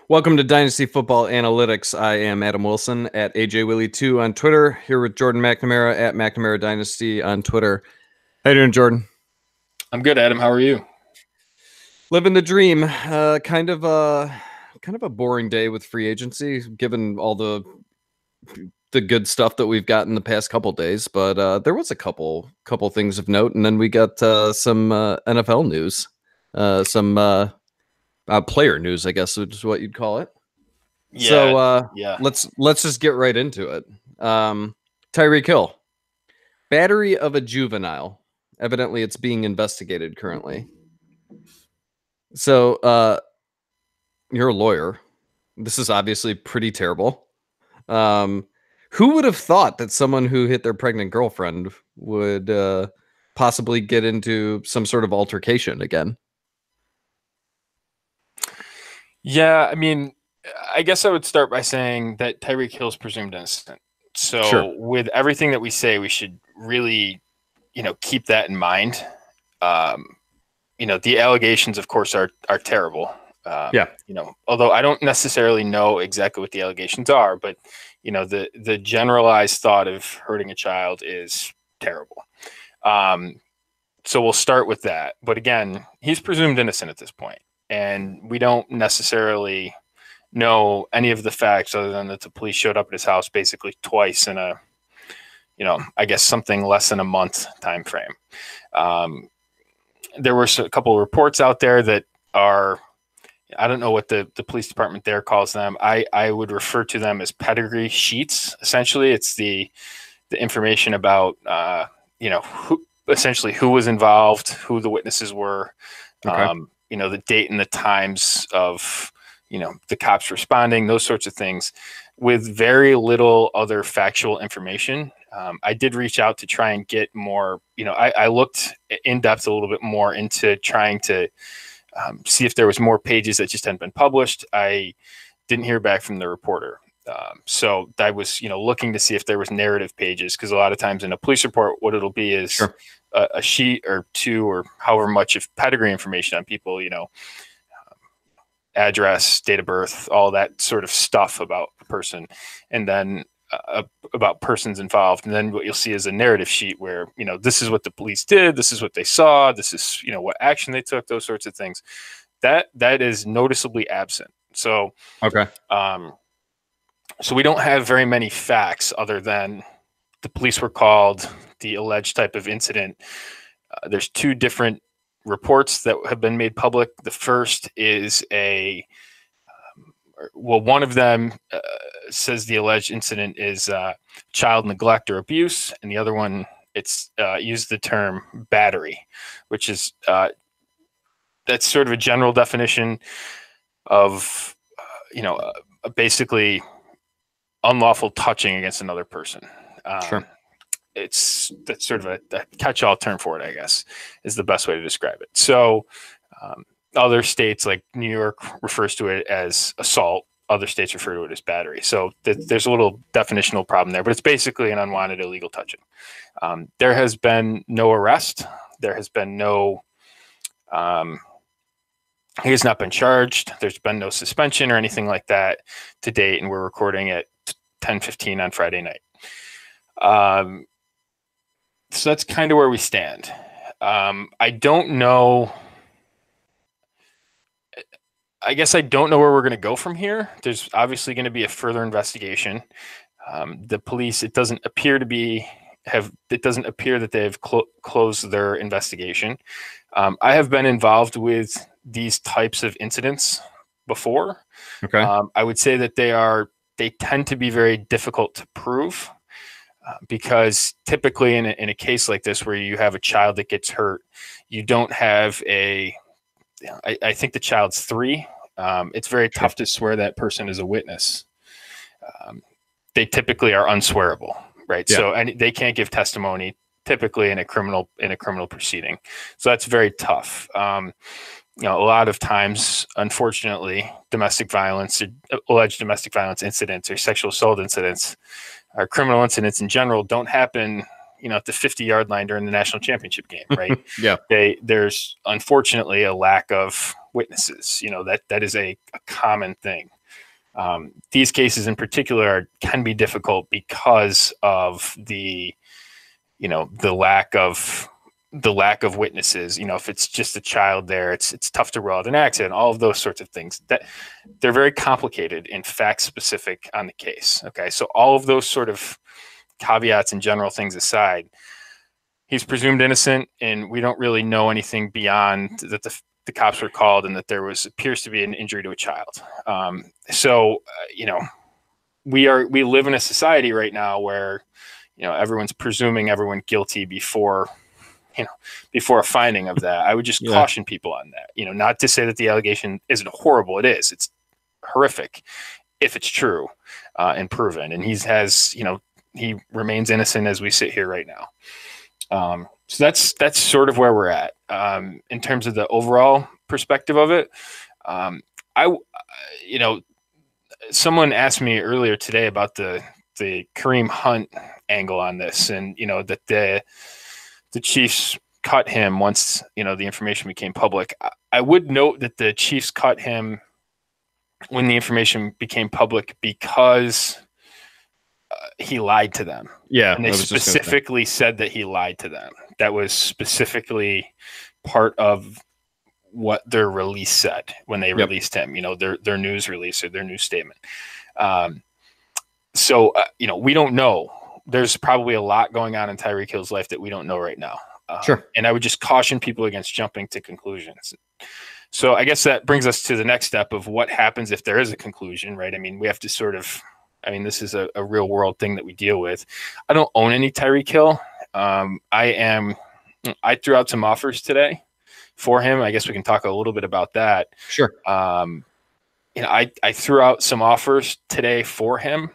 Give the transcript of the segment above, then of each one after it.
Welcome to Dynasty Football Analytics. I am Adam Wilson at AJWilly2 on Twitter, here with Jordan McNamara at McNamara Dynasty on Twitter. How you doing, Jordan? I'm good, Adam. How are you? Living the dream. Kind of a boring day with free agency, given all the good stuff that we've got in the past couple days. But there was a couple things of note, and then we got some NFL news, some player news, I guess is what you'd call it. Yeah, So yeah. let's just get right into it. Tyreek Hill, battery of a juvenile. Evidently, it's being investigated currently. So you're a lawyer. This is obviously pretty terrible. Who would have thought that someone who hit their pregnant girlfriend would possibly get into some sort of altercation again? Yeah, I mean, I guess I would start by saying that Tyreek Hill is presumed innocent. So Sure. with everything that we say, we should really, keep that in mind. The allegations, of course, are terrible. Yeah. Although I don't necessarily know exactly what the allegations are, but the generalized thought of hurting a child is terrible. So we'll start with that. But again, he's presumed innocent at this point, and we don't necessarily know any of the facts other than that the police showed up at his house basically twice in a, I guess something less than a month time frame. There were a couple of reports out there that are, I don't know what the police department there calls them. I would refer to them as pedigree sheets. Essentially, it's the information about, who was involved, who the witnesses were, Okay. the date and the times of, the cops responding, those sorts of things, with very little other factual information. I did reach out to try and get more, I looked in depth a little bit more into trying to see if there was more pages that just hadn't been published. I didn't hear back from the reporter. So I was, looking to see if there was narrative pages, because a lot of times in a police report, what it'll be is Sure. a sheet or two or however much of pedigree information on people, address, date of birth, all that sort of stuff about a person, and then about persons involved. And then what you'll see is a narrative sheet where, this is what the police did, this is what they saw, this is, what action they took, those sorts of things. That is noticeably absent. So, Okay. So we don't have very many facts other than the police were called, the alleged type of incident. There's two different reports that have been made public. The first is one of them says the alleged incident is child neglect or abuse, and the other one, it's used the term battery, which is that's sort of a general definition of basically unlawful touching against another person. Sure. That's sort of a catch-all term for it, I guess, is the best way to describe it. So other states like New York refers to it as assault. Other states refer to it as battery. So there's a little definitional problem there, but it's basically an unwanted illegal touching. There has been no arrest. There has been no, he has not been charged. There's been no suspension or anything like that to date, and we're recording at 10:15 on Friday night. So that's kind of where we stand. I don't know. I guess I don't know where we're going to go from here. There's obviously going to be a further investigation. The police, it doesn't appear that they have closed their investigation. I have been involved with these types of incidents before. Okay. I would say that they tend to be very difficult to prove. Because typically in a case like this where you have a child that gets hurt, you don't have I think the child's 3. It's very tough to swear that person is a witness. They typically are unswearable, right? Yeah. So and they can't give testimony typically in a criminal proceeding. So that's very tough. A lot of times, unfortunately, alleged domestic violence incidents or sexual assault incidents or criminal incidents in general don't happen, at the 50-yard line during the national championship game, right? Yeah. There's unfortunately a lack of witnesses. That is a common thing. These cases in particular can be difficult because of the, the lack of witnesses. If it's just a child there, it's tough to rule out an accident, all of those sorts of things. That they're very complicated and fact specific on the case. Okay. So all of those sort of caveats and general things aside, he's presumed innocent, and we don't really know anything beyond that the cops were called and that there appears to be an injury to a child. We live in a society right now where, everyone's presuming everyone guilty before a finding of that. I would just caution people on that, not to say that the allegation isn't horrible. It is. It's horrific if it's true and proven. And he remains innocent as we sit here right now. So that's sort of where we're at in terms of the overall perspective of it. Someone asked me earlier today about the Kareem Hunt angle on this, and that the Chiefs cut him once the information became public. I would note that the Chiefs cut him when the information became public because he lied to them. Yeah, and they specifically said that he lied to them. That was specifically part of what their release said when they released him. Their news release or their news statement. We don't know. There's probably a lot going on in Tyreek Hill's life that we don't know right now. Sure. And I would just caution people against jumping to conclusions. So I guess that brings us to the next step of what happens if there is a conclusion, right? I mean, we have to this is a real world thing that we deal with. I don't own any Tyreek Hill. I threw out some offers today for him. I guess we can talk a little bit about that. Sure. I threw out some offers today for him.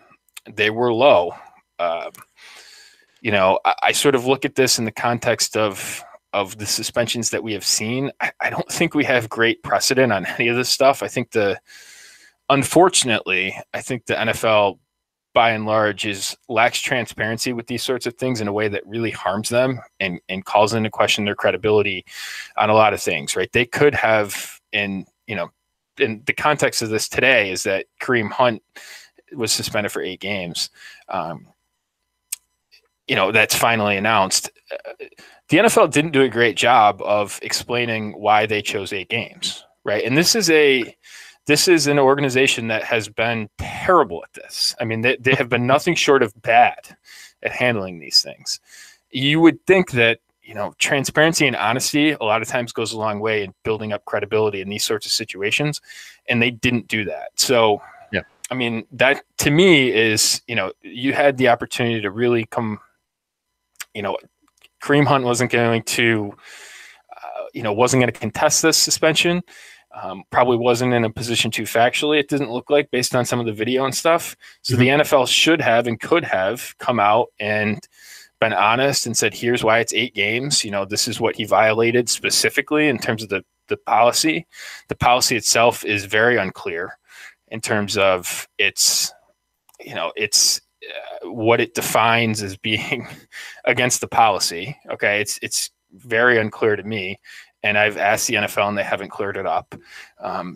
They were low. I sort of look at this in the context of the suspensions that we have seen. I don't think we have great precedent on any of this stuff. Unfortunately, I think the NFL, by and large, lacks transparency with these sorts of things in a way that really harms them and calls into question their credibility on a lot of things, right? They could have, in the context of this today is that Kareem Hunt was suspended for 8 games. That's finally announced. The NFL didn't do a great job of explaining why they chose 8 games, right? And this is an organization that has been terrible at this. I mean, they have been nothing short of bad at handling these things. You would think that, transparency and honesty a lot of times goes a long way in building up credibility in these sorts of situations, and they didn't do that. So, yeah, I mean, that to me is, you had the opportunity to really come, Kareem Hunt wasn't going to contest this suspension. Probably wasn't in a position to factually. It didn't look like based on some of the video and stuff. So the NFL should have and could have come out and been honest and said, here's why it's 8 games. This is what he violated specifically in terms of the policy. The policy itself is very unclear in terms of what it defines as being against the policy. Okay. It's very unclear to me. And I've asked the NFL and they haven't cleared it up.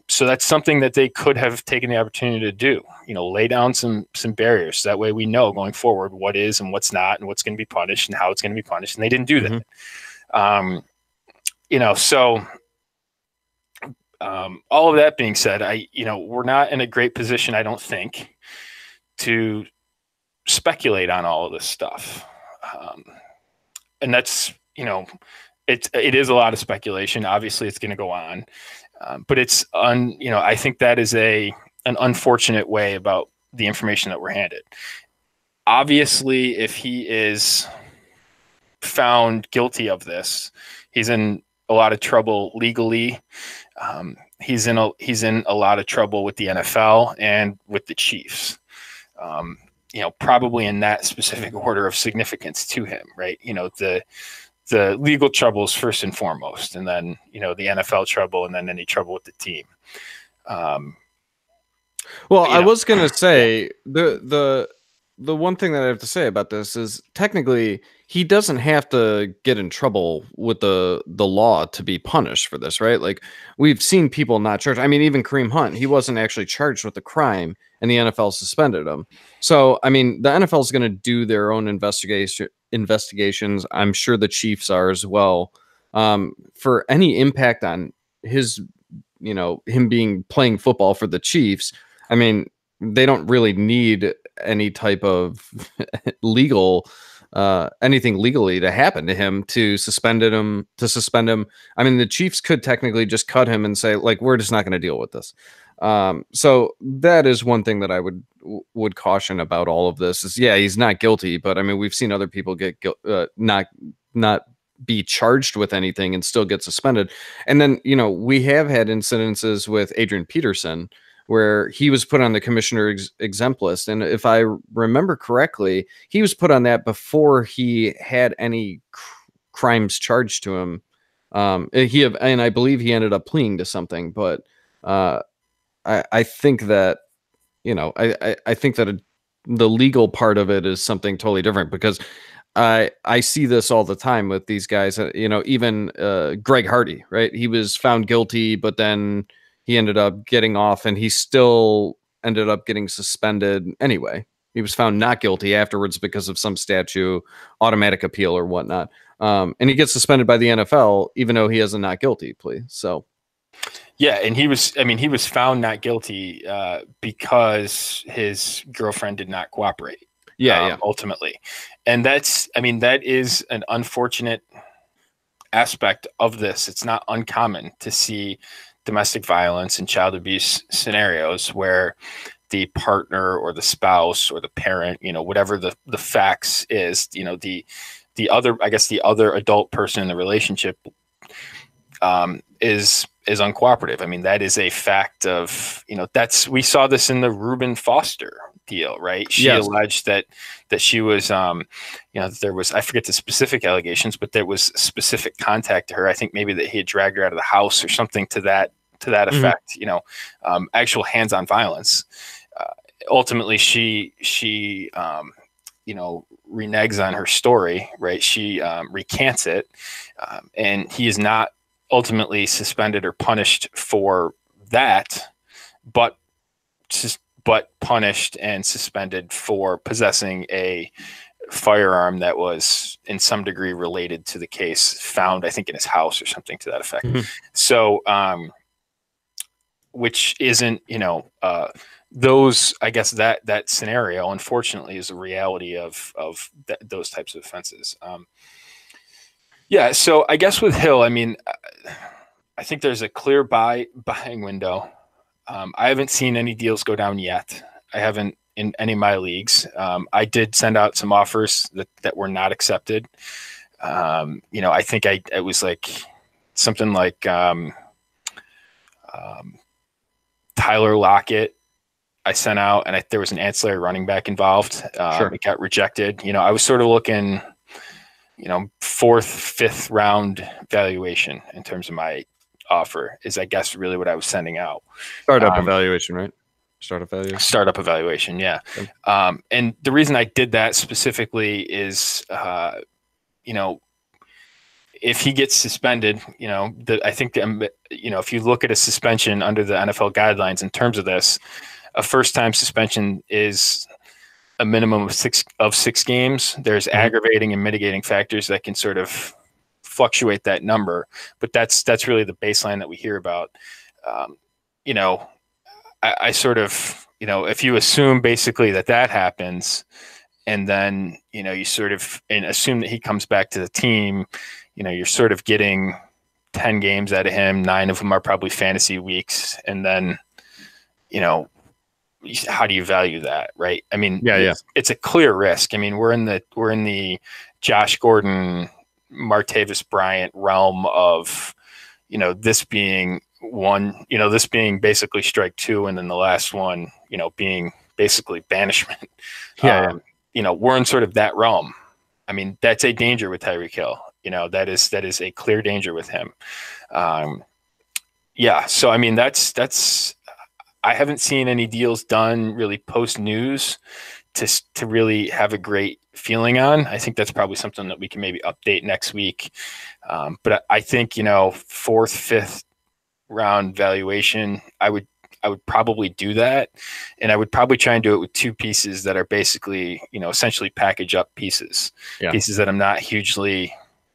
So that's something that they could have taken the opportunity to do, lay down some barriers. So that way we know going forward what is and what's not and what's going to be punished and how it's going to be punished. And they didn't do that. All of that being said, we're not in a great position, I don't think, to speculate on all of this stuff. And that's, it is a lot of speculation. Obviously it's going to go on, but I think that is an unfortunate way about the information that we're handed. Obviously, if he is found guilty of this, he's in a lot of trouble legally. He's in a lot of trouble with the NFL and with the Chiefs. Probably in that specific order of significance to him, right? The legal troubles first and foremost, and then, the NFL trouble, and then any trouble with the team. I was going to say the one thing that I have to say about this is technically he doesn't have to get in trouble with the law to be punished for this, right? Like we've seen people not charged. I mean, even Kareem Hunt, he wasn't actually charged with the crime, and the NFL suspended him. So, I mean, the NFL is going to do their own investigations. I'm sure the Chiefs are as well. For any impact on his, him being playing football for the Chiefs, I mean, they don't really need any type of legal anything legally to happen to him to suspend him. I mean, the Chiefs could technically just cut him and say, like, we're just not going to deal with this. So that is one thing that I would caution about all of this is, yeah, he's not guilty, but I mean, we've seen other people get not be charged with anything and still get suspended. And then, we have had incidences with Adrian Peterson where he was put on the commissioner exempt list. And if I remember correctly, he was put on that before he had any crimes charged to him. And I believe he ended up pleading to something, but I think that, I think that the legal part of it is something totally different, because I see this all the time with these guys. Even Greg Hardy, right? He was found guilty, but then he ended up getting off, and he still ended up getting suspended anyway. He was found not guilty afterwards because of some statute, automatic appeal or whatnot. And he gets suspended by the NFL, even though he has a not guilty plea. So, yeah, and he was found not guilty because his girlfriend did not cooperate. Yeah. Ultimately. And that is an unfortunate aspect of this. It's not uncommon to see domestic violence and child abuse scenarios where the partner or the spouse or the parent, whatever the facts is, the other adult person in the relationship is uncooperative. I mean, that is a fact of, we saw this in the Reuben Foster deal, right? She alleged that she was, there was, I forget the specific allegations, but there was specific contact to her. I think maybe that he had dragged her out of the house or something to that effect, actual hands-on violence. Ultimately, she reneges on her story, right? She recants it, and he is not ultimately suspended or punished for that, but punished and suspended for possessing a firearm that was in some degree related to the case found, I think, in his house or something to that effect. Mm-hmm. So, which isn't, those, I guess that scenario, unfortunately, is a reality of those types of offenses. Yeah. So I guess with Hill, I mean, I think there's a clear buying window. I haven't seen any deals go down yet. I haven't in any of my leagues. I did send out some offers that were not accepted. I think it was like something like Tyler Lockett I sent out, and there was an ancillary running back involved. Sure. It got rejected. I was sort of looking, 4th, 5th round valuation in terms of my offer is, I guess, really what I was sending out. Startup evaluation, right? Startup evaluation. Yeah. Okay. And the reason I did that specifically is, if he gets suspended, I think, if you look at a suspension under the NFL guidelines in terms of this, a first-time suspension is a minimum of six games. There's aggravating and mitigating factors that can sort of fluctuate that number, but that's really the baseline that we hear about. I sort of, if you assume basically that happens, and then, you sort of and assume that he comes back to the team, you're sort of getting 10 games out of him. 9 of them are probably fantasy weeks. And then, how do you value that? Right. I mean, it's a clear risk. I mean, we're in the Josh Gordon, Martavis Bryant realm of, this being one, this being basically strike 2. And then the last one, being basically banishment. We're in sort of that realm. I mean, that's a danger with Tyreek Hill. That is a clear danger with him. So, I mean, that's, I haven't seen any deals done really post news to really have a great feeling on. I think that's probably something that we can maybe update next week. But I think, fourth, fifth round valuation, I would probably do that. And I would probably try and do it with two pieces that are basically, essentially package up pieces, Yeah. pieces that I'm not hugely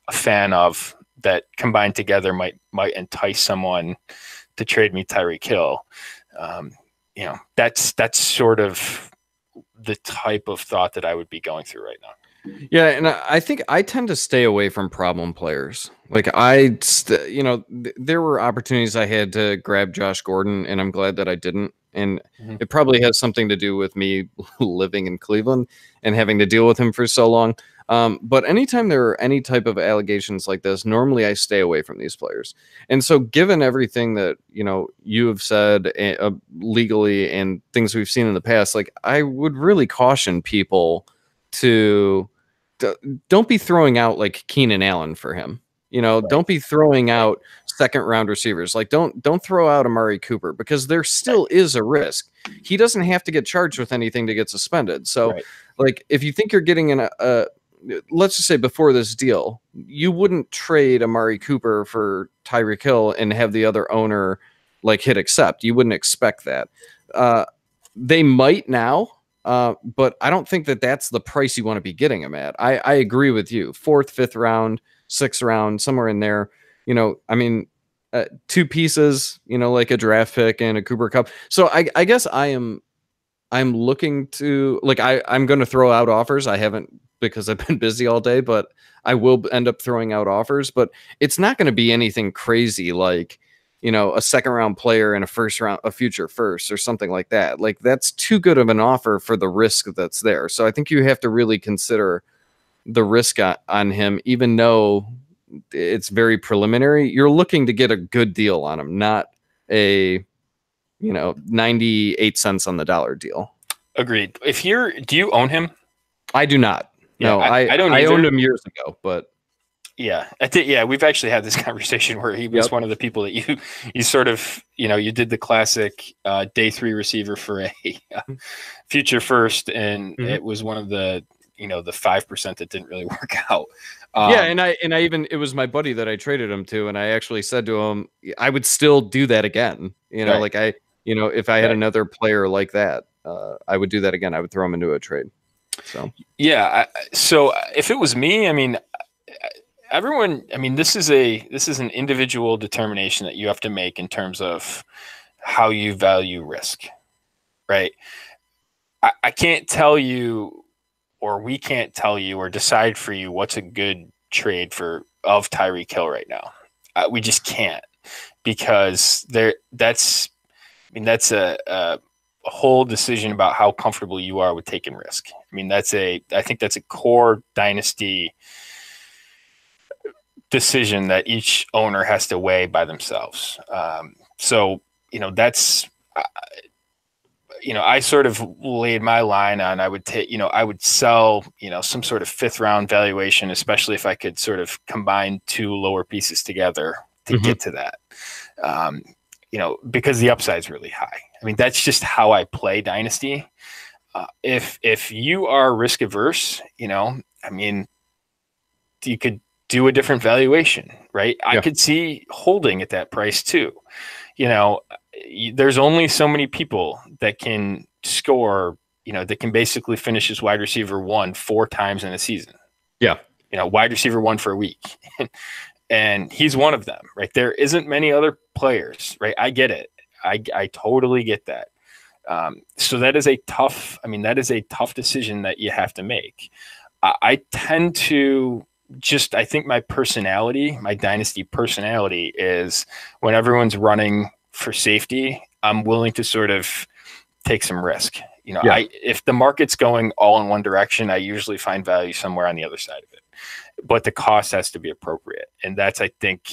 a fan of, that combined together might entice someone to trade me Tyreek Hill. That's sort of the type of thought that I would be going through right now. Yeah, and I think I tend to stay away from problem players. Like there were opportunities I had to grab Josh Gordon, and I'm glad that I didn't. And Mm-hmm. it probably has something to do with me living in Cleveland and having to deal with him for so long. But anytime there are any type of allegations like this, normally I stay away from these players. And so, given everything that you have said legally and things we've seen in the past, like I would really caution people to don't be throwing out like Keenan Allen for him. Right. Don't be throwing out second round receivers. Like don't throw out Amari Cooper, because there still is a risk. He doesn't have to get charged with anything to get suspended. So Right. like if you think you're getting in a let's just say before this deal, you wouldn't trade Amari Cooper for Tyreek Hill and have the other owner like hit accept. You wouldn't expect that. They might now. But I don't think that that's the price you want to be getting him at. I agree with you. Fourth, fifth round, sixth round, somewhere in there. I mean, two pieces. Like a draft pick and a Cooper Cup. So I guess I'm looking to like I'm going to throw out offers. I haven't, because I've been busy all day, but I will end up throwing out offers. But it's not going to be anything crazy like a second round player and a future first or something like that. Like that's too good of an offer for the risk that's there. So I think you have to really consider the risk on him, even though it's very preliminary. You're looking to get a good deal on him, not a 98 cents on the dollar deal. Agreed. Do you own him? I do not. Yeah, No, I don't I either. owned him years ago, but yeah, I think, yeah, we've actually had this conversation where he was Yep. one of the people that you sort of, you did the classic day 3 receiver for a future first, and Mhm. it was one of the, the 5% that didn't really work out. Yeah, and I even, it was my buddy that I traded him to, and I actually said to him I would still do that again. Right. Like if I had Right. another player like that, I would do that again. I would throw him into a trade. So Yeah. So if it was me, I mean, everyone, I mean, this is an individual determination that you have to make in terms of how you value risk, right? I can't tell you, or we can't tell you or decide for you what's a good trade of Tyreek Hill right now. We just can't, because that's a whole decision about how comfortable you are with taking risk. I mean, I think that's a core dynasty decision that each owner has to weigh by themselves. So, that's, I sort of laid my line on, I would take, I would sell, some sort of fifth round valuation, especially if I could sort of combine two lower pieces together to get to that. Because the upside is really high. I mean, that's just how I play Dynasty. If you are risk averse, I mean, you could do a different valuation, right? Yeah. I could see holding at that price too. There's only so many people that can score, that can basically finish as wide receiver 1 4 times in a season. Yeah. Wide receiver 1 for a week. And he's one of them, right? There isn't many other players, right? I get it. I totally get that. So that is a tough decision that you have to make. I tend to I think my Dynasty personality is, when everyone's running for safety, I'm willing to sort of take some risk. If the market's going all in one direction, I usually find value somewhere on the other side of it. But the cost has to be appropriate. And that's, I think,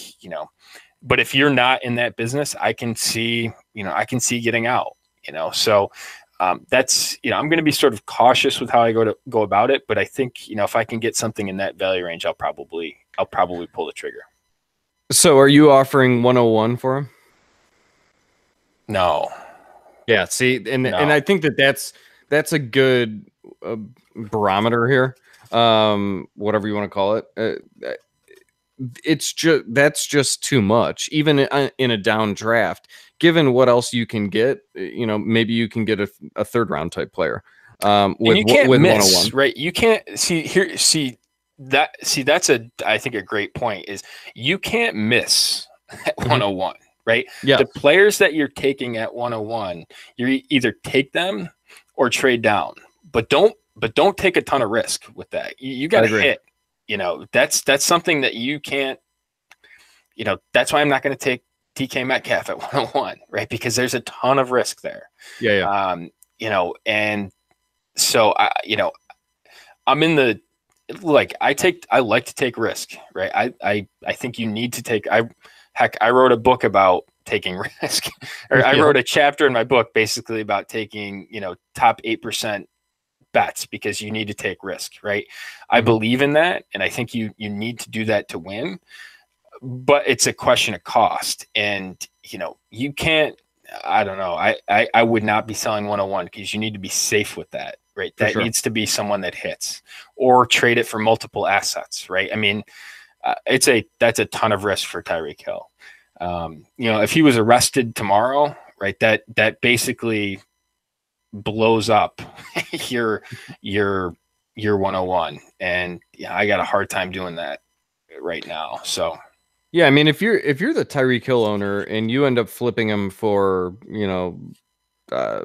but if you're not in that business, I can see getting out, so that's, I'm going to be sort of cautious with how I go about it. But I think, if I can get something in that value range, I'll probably pull the trigger. So are you offering 101 for him? No. Yeah. See, and I think that's a good a barometer here, whatever you want to call it. It's just that's just too much, even in a down draft. Given what else you can get, maybe you can get a third round type player And with you can't with miss, 101. right? You can't see that's I think a great point is you can't miss at Mhm. 101, right? Yeah, The players that you're taking at 101, you either take them or trade down, but don't take a ton of risk with that. You got I to agree. hit. That's something that you can't. That's why I'm not going to take DK Metcalf at 101, right? Because there's a ton of risk there. Yeah, yeah. And so I'm in the like I like to take risk, right? I think you need to take I wrote a book about taking risk. Or I Yeah. wrote a chapter in my book basically about taking, top 8% bets because you need to take risk, right? I Mhm. believe in that and I think you need to do that to win, but it's a question of cost. And you can't. I don't know. I would not be selling 101 because you need to be safe with that, right? For That sure. needs to be someone that hits or trade it for multiple assets, right? I mean, that's a ton of risk for Tyreek Hill. If he was arrested tomorrow, right, that basically blows up your your your 101, and yeah, I got a hard time doing that right now. So Yeah, I mean, if you're the Tyreek Hill owner and you end up flipping him for, uh,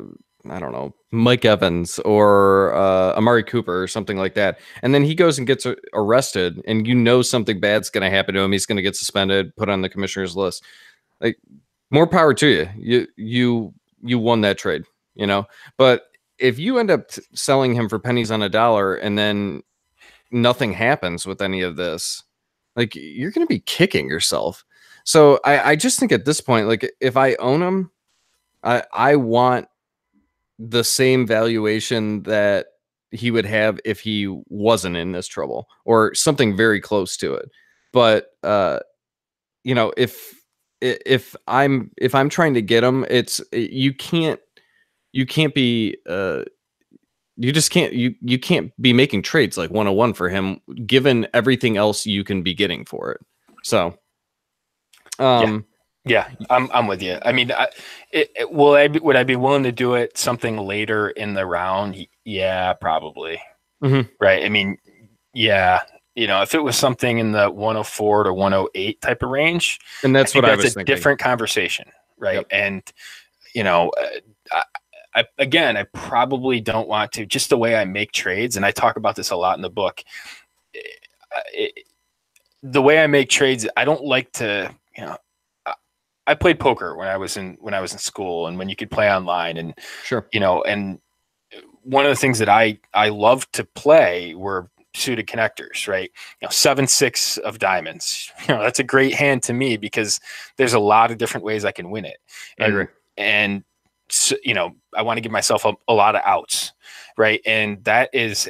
I don't know, Mike Evans or Amari Cooper or something like that, and then he goes and gets arrested, and something bad's going to happen to him, he's going to get suspended, put on the commissioner's list. Like, more power to you. You won that trade, you know. But if you end up selling him for pennies on a dollar, and then nothing happens with any of this, like, you're going to be kicking yourself. So I just think at this point, like, if I own him, I want the same valuation that he would have if he wasn't in this trouble, or something very close to it. But if I'm trying to get him, you can't be you just can't you can't be making trades like 101 for him, given everything else you can be getting for it. So yeah, um yeah, I'm with you. I mean, would I be willing to do it something later in the round? Yeah, probably. mhm. Right. I mean, yeah, if it was something in the 104 to 108 type of range, And I that's think what I that's a was thinking. different conversation, right? Yep. And you know, again, I probably don't want to. Just the way I make trades, and I talk about this a lot in the book. It, the way I make trades, I don't like to. I played poker when I was in school, and when you could play online, and Sure. and one of the things that I love to play were suited connectors, right? 7-6 of diamonds. That's a great hand to me because there's a lot of different ways I can win it, I agree. and so, I want to give myself a lot of outs, right? And that's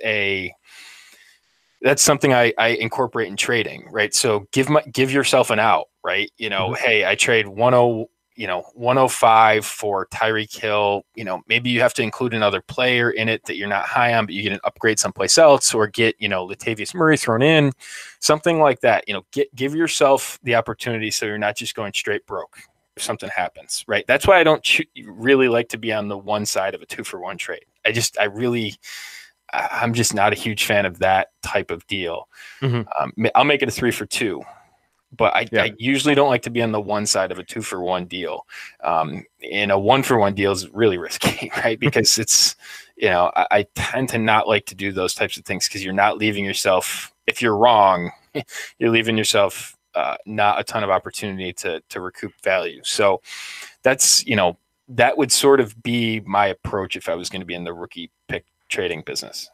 something I incorporate in trading, right? So give yourself an out, right? Mhm. Hey, I trade 105 for Tyreek Hill. Maybe you have to include another player in it that you're not high on, but you get an upgrade someplace else, or get Latavius Murray thrown in, something like that. Give yourself the opportunity so you're not just going straight broke if something happens, right? That's why I don't really like to be on the one side of a 2-for-1 trade. I'm just not a huge fan of that type of deal. Mhm. I'll make it a 3-for-2, but Yeah. I usually don't like to be on the one side of a 2-for-1 deal. And a 1-for-1 deal is really risky, right? Because it's, I tend to not like to do those types of things because you're not leaving yourself, if you're wrong, you're leaving yourself not a ton of opportunity to recoup value. So that's, that would sort of be my approach if I was going to be in the rookie pick trading business.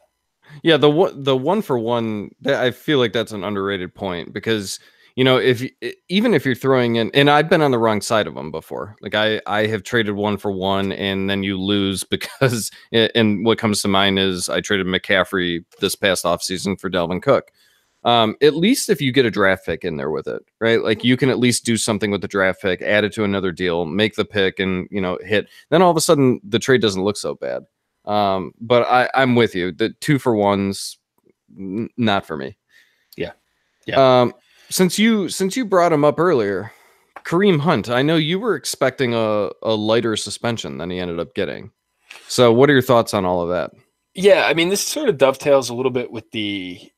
Yeah, the one for one, I feel like that's an underrated point, because if even if you're throwing in, and I've been on the wrong side of them before. Like, I have traded one for one, and then you lose because and what comes to mind is I traded McCaffrey this past offseason for Dalvin Cook. At least if you get a draft pick in there with it, right? Like, you can at least do something with the draft pick, add it to another deal, make the pick, and hit. Then all of a sudden the trade doesn't look so bad. But I'm with you. The 2-for-1s, not for me. Yeah. Yeah. Um, since you brought him up earlier, Kareem Hunt, I know you were expecting a lighter suspension than he ended up getting. So, what are your thoughts on all of that? Yeah. I mean, this sort of dovetails a little bit with with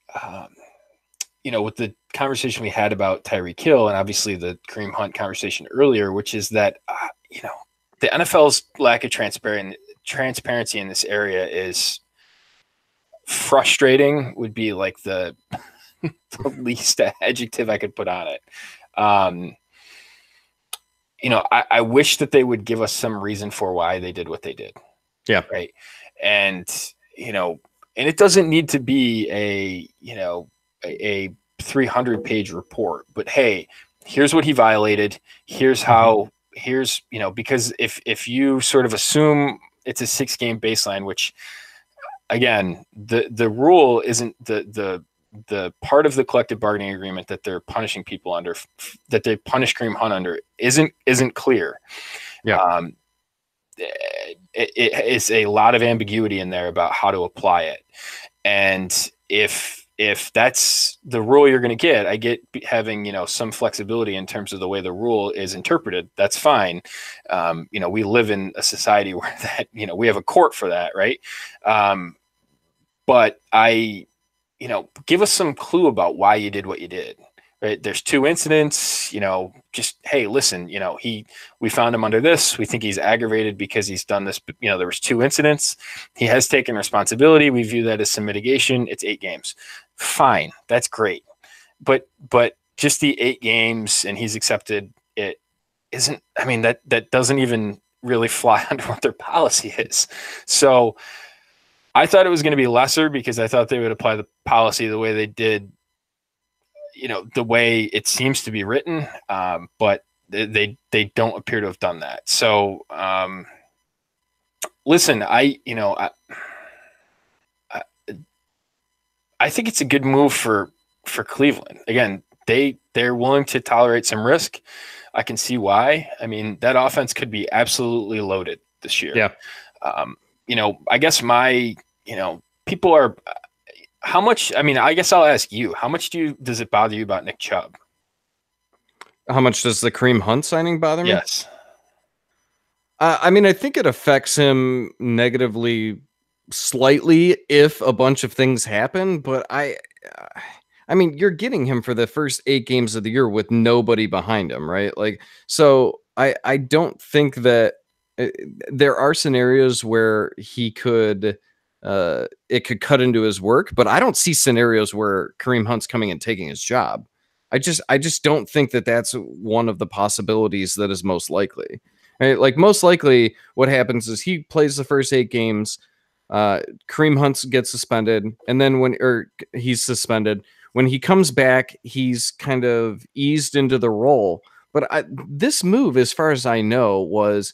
the conversation we had about Tyreek Hill and obviously the Kareem Hunt conversation earlier, which is that, the NFL's lack of transparency in this area is frustrating, would be like the least adjective I could put on it. Um, I wish that they would give us some reason for why they did what they did. Yeah. Right. And, and it doesn't need to be a 300-page report, but hey, here's what he violated. Here's how, because if you sort of assume it's a 6-game baseline, which again, the rule isn't the part of the collective bargaining agreement that they're punishing people under, that they punish Kareem Hunt under, isn't clear. Yeah. It is a lot of ambiguity in there about how to apply it. And if that's the rule you're going to get, I get having, some flexibility in terms of the way the rule is interpreted. That's fine. We live in a society where that, we have a court for that. Right. But give us some clue about why you did what you did. Right. There's 2 incidents, just, hey, listen, we found him under this. We think he's aggravated because he's done this. There was 2 incidents. He has taken responsibility. We view that as some mitigation. It's 8 games. Fine. That's great. But just the 8 games and he's accepted it isn't, I mean, that doesn't even really fly under what their policy is. So I thought it was going to be lesser because I thought they would apply the policy the way they did, the way it seems to be written, but they don't appear to have done that. So, listen, I think it's a good move for Cleveland. Again, they're willing to tolerate some risk. I can see why. I mean, that offense could be absolutely loaded this year. Yeah. I guess people are, how much, I mean, I guess I'll ask you, how much does it bother you about Nick Chubb? How much does the Kareem Hunt signing bother me? Yes. I mean, I think it affects him negatively slightly if a bunch of things happen, but I mean, you're getting him for the first 8 games of the year with nobody behind him, right? Like, so I don't think that there are scenarios where he could it could cut into his work, but I don't see scenarios where Kareem Hunt's coming and taking his job. I just don't think that that's one of the possibilities that is most likely. Right? Like, most likely what happens is he plays the first 8 games, Kareem Hunt gets suspended, and then he's suspended. When he comes back, he's kind of eased into the role. But this move, as far as I know, was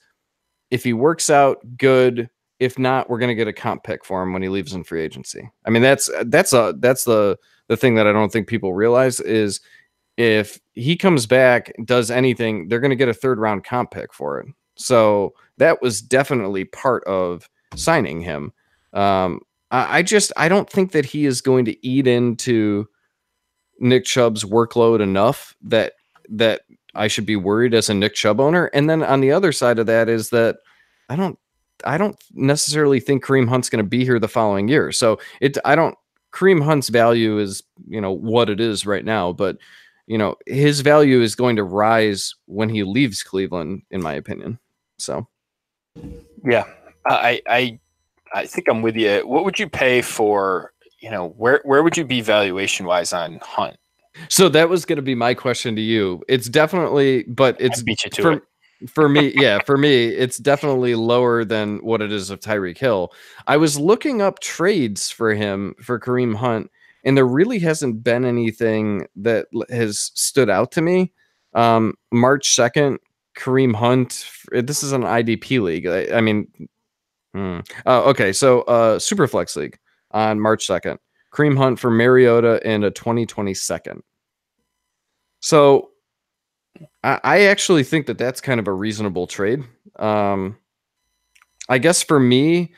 if he works out, good. If not, we're going to get a comp pick for him when he leaves in free agency. I mean, that's the thing that I don't think people realize is if he comes back, does anything, they're going to get a 3rd-round comp pick for it. So that was definitely part of signing him. I don't think that he is going to eat into Nick Chubb's workload enough that I should be worried as a Nick Chubb owner. And then on the other side of that is that I don't necessarily think Kareem Hunt's going to be here the following year. So Kareem Hunt's value is, what it is right now, but his value is going to rise when he leaves Cleveland, in my opinion. So, yeah, I think I'm with you. What would you pay for, where would you be valuation wise on Hunt? So that was going to be my question to you. It's definitely, but it's I beat you to it. For me, yeah, for me, it's definitely lower than what it is of Tyreek Hill. I was looking up trades for him, for Kareem Hunt, and there really hasn't been anything that has stood out to me. March 2nd, Kareem Hunt, this is an IDP league. I mean, okay, so Superflex League on March 2nd. Kareem Hunt for Mariota and a 2022nd. So I actually think that that's kind of a reasonable trade. I guess for me,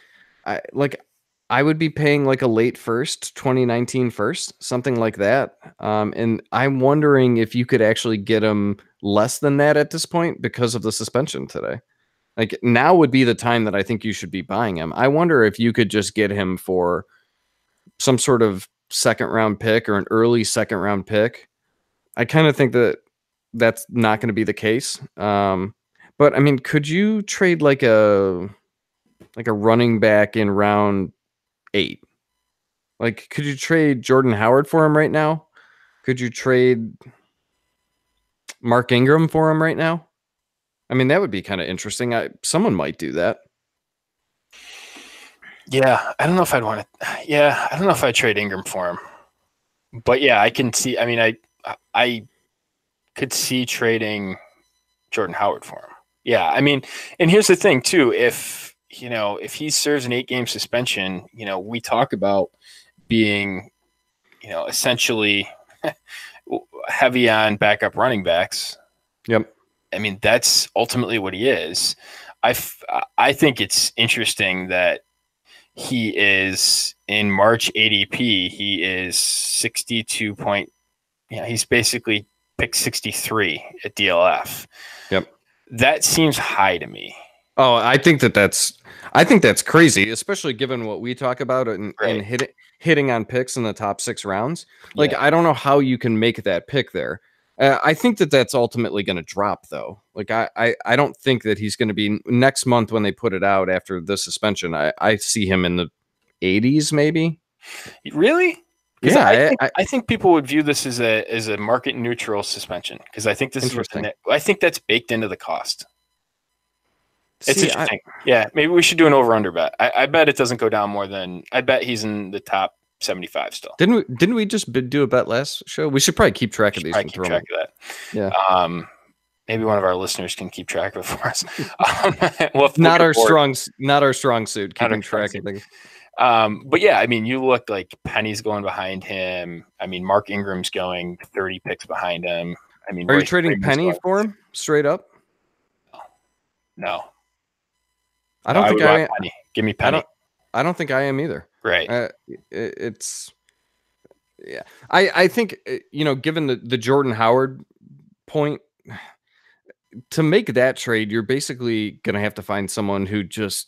I would be paying like a late first, 2019 first, something like that. And I'm wondering if you could actually get him less than that at this point because of the suspension today. Like now would be the time that I think you should be buying him. I wonder if you could just get him for some sort of second round pick or an early second round pick. I kind of think that that's not going to be the case. But I mean, could you trade like a running back in round 8? Like, could you trade Jordan Howard for him right now? Could you trade Mark Ingram for him right now? I mean, that would be kind of interesting. Someone might do that. Yeah, I don't know if I'd want to. Yeah, I don't know if I'd trade Ingram for him. But yeah, I can see. I mean, I could see trading Jordan Howard for him. Yeah, I mean, and here's the thing too. If he serves an 8-game suspension, we talk about being, essentially heavy on backup running backs. Yep. I mean, that's ultimately what he is. I think it's interesting that he is in March ADP. He is 62 point. He's basically picked 63 at DLF. Yep. That seems high to me. Oh, I think that's crazy, especially given what we talk about and hitting on picks in the top 6 rounds. Like, I don't know how you can make that pick there. I think that that's ultimately going to drop, though. Like, I don't think that he's going to be next month when they put it out after the suspension. I see him in the 80s, maybe. Really? Yeah, I think people would view this as a market neutral suspension because I think this is I think that's baked into the cost. It's interesting. Yeah, maybe we should do an over/under bet. I bet it doesn't go down more than. I bet he's in the top 75 still. Didn't we just do a bet last show? We should probably keep track of these. Keep track of that. Yeah. Maybe one of our listeners can keep track of it for us. Not our strong suit. Keeping track of things. But yeah, I mean, you look like Penny's going behind him. I mean, Mark Ingram's going 30 picks behind him. I mean, are you trading Penny for him straight up? No. I don't think I. Penny. Give me Penny. I don't think I am either. Right. It's. Yeah, I think given the Jordan Howard point, to make that trade, you're basically going to have to find someone who just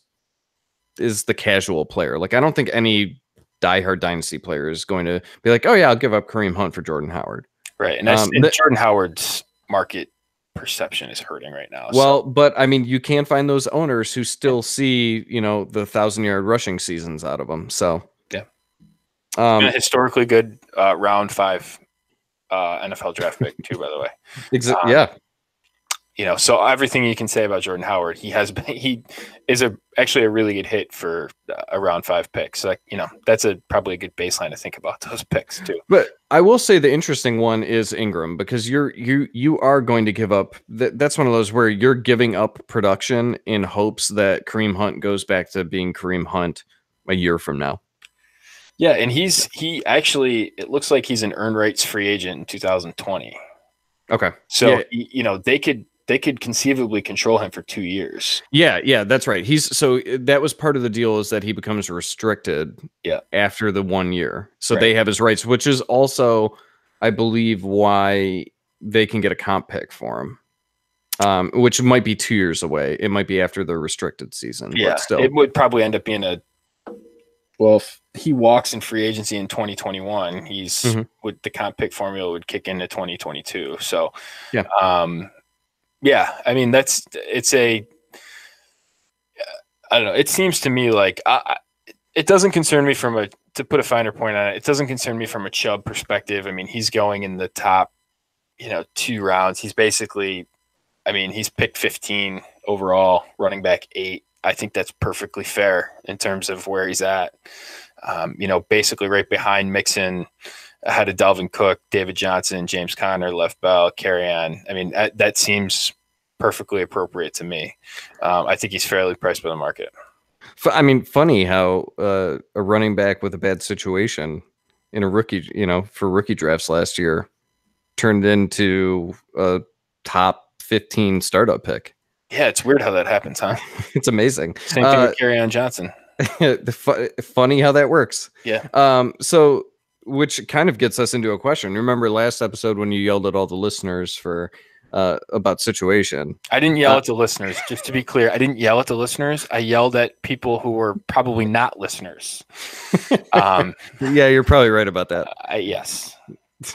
is the casual player. Like, I don't think any diehard Dynasty player is going to be like, oh yeah, I'll give up Kareem Hunt for Jordan Howard. Right, and Jordan Howard's market perception is hurting right now. Well, but I mean, you can find those owners who still see, the 1,000-yard rushing seasons out of them. So yeah, a historically good round 5 NFL draft pick too, by the way. Yeah. So everything you can say about Jordan Howard, he is actually a really good hit for a round 5 pick. So that's probably a good baseline to think about those picks too. But I will say the interesting one is Ingram, because you are going to give up. That's one of those where you're giving up production in hopes that Kareem Hunt goes back to being Kareem Hunt a year from now. Yeah, and he actually, it looks like he's an earned rights free agent in 2020. Okay. So they could conceivably control him for 2 years. Yeah, that's right. That was part of the deal, is that he becomes restricted after the 1 year. So they have his rights, which is also, I believe, why they can get a comp pick for him. Which might be 2 years away. It might be after the restricted season. Yeah, but still. It would probably end up being if he walks in free agency in 2021, with the comp pick formula would kick into 2022. So yeah. I mean, I don't know. It seems to me like it doesn't concern me to put a finer point on it. It doesn't concern me from a Chubb perspective. I mean, he's going in the top, 2 rounds. He's basically, he's picked 15 overall, running back 8. I think that's perfectly fair in terms of where he's at. Basically right behind Mixon, ahead of Dalvin Cook, David Johnson, James Conner, Lev Bell, Carry-On. I mean, that seems perfectly appropriate to me. I think he's fairly priced by the market. Funny how a running back with a bad situation in a rookie, for rookie drafts last year turned into a top 15 startup pick. Yeah, it's weird how that happens, huh? It's amazing. Same thing with Carry-On Johnson. Funny how that works. Yeah. So which kind of gets us into a question. Remember last episode when you yelled at all the listeners for about situation? I didn't yell Uh, at the listeners. Just to be clear, I didn't yell at the listeners. I yelled at people who were probably not listeners. yeah, you're probably right about that. Yes.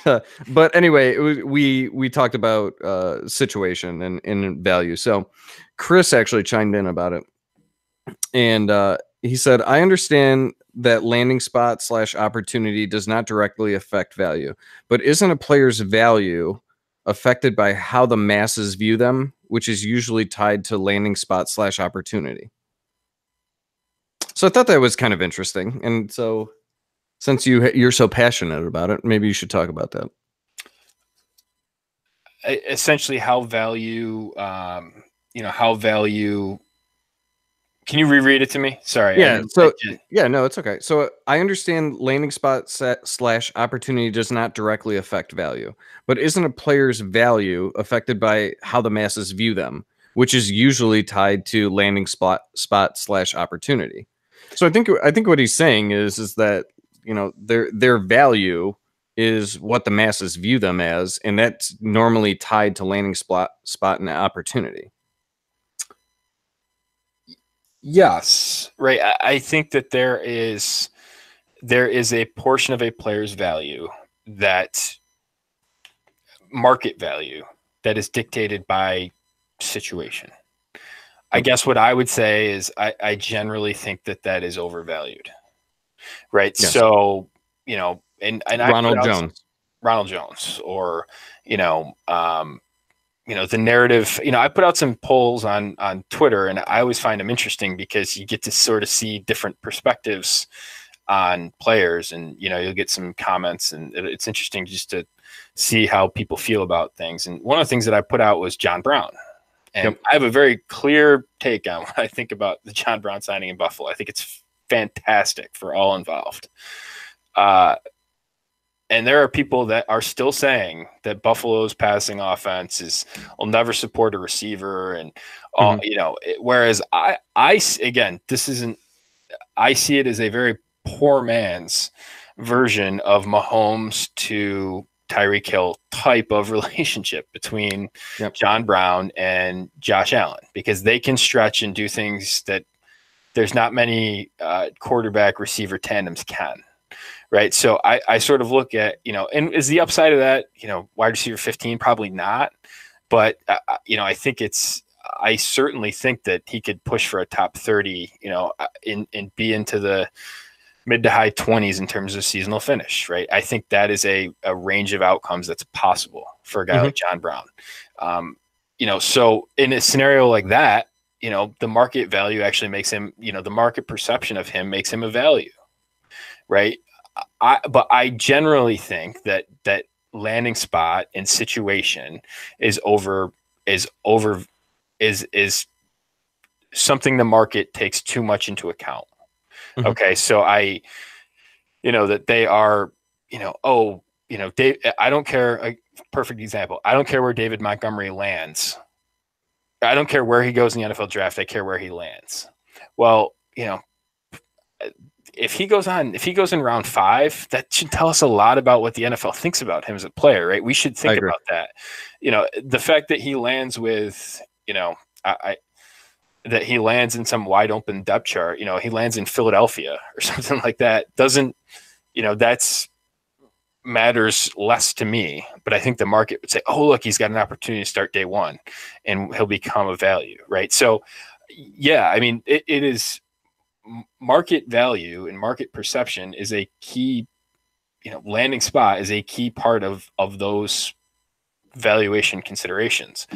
But anyway, we talked about situation and value. So Chris actually chimed in about it, and he said, "I understand that landing spot / opportunity does not directly affect value, but isn't a player's value affected by how the masses view them, which is usually tied to landing spot / opportunity?" So I thought that was kind of interesting, and so since you're so passionate about it, maybe you should talk about that. Essentially, how value, how value. Can you reread it to me? Sorry. Yeah. So yeah, no, it's okay. So I understand landing spot / opportunity does not directly affect value, but isn't a player's value affected by how the masses view them, which is usually tied to landing spot / opportunity. So I think what he's saying is that their value is what the masses view them as, and that's normally tied to landing spot and opportunity. Yes, right. I think that there is a portion of a player's value, that market value, that is dictated by situation. I guess what I would say is I generally think that is overvalued. Right. Yes. So, and Ronald Jones, or, the narrative, I put out some polls on Twitter, and I always find them interesting because you get to sort of see different perspectives on players, and, you'll get some comments, and it's interesting just to see how people feel about things. And one of the things that I put out was John Brown. And I have a very clear take on what I think about the John Brown signing in Buffalo. I think it's fantastic for all involved. And there are people that are still saying that Buffalo's passing offense will never support a receiver, and whereas I again, I see it as a very poor man's version of Mahomes to Tyreek Hill type of relationship between John Brown and Josh Allen, because they can stretch and do things that there's not many quarterback receiver tandems can. Right. So I sort of look at, and is the upside of that, wide receiver 15? Probably not. But, I certainly think that he could push for a top 30, and be into the mid to high 20s in terms of seasonal finish. Right. I think that is a range of outcomes that's possible for a guy like John Brown. So in a scenario like that, the market value actually makes him, the market perception of him makes him a value. Right. But I generally think that landing spot and situation is something the market takes too much into account. Okay, so that they are, Dave. I don't care. A perfect example. I don't care where David Montgomery lands. I don't care where he goes in the NFL draft. I care where he lands. Well, if he goes in round 5, that should tell us a lot about what the NFL thinks about him as a player, right? We should think about that. The fact that he lands with, that he lands in some wide open depth chart, he lands in Philadelphia or something like that, doesn't, that's matters less to me. But I think the market would say, oh, look, he's got an opportunity to start day one and he'll become a value, right? So, yeah, I mean, it is. Market value and market perception is a key, landing spot is a key part of those valuation considerations.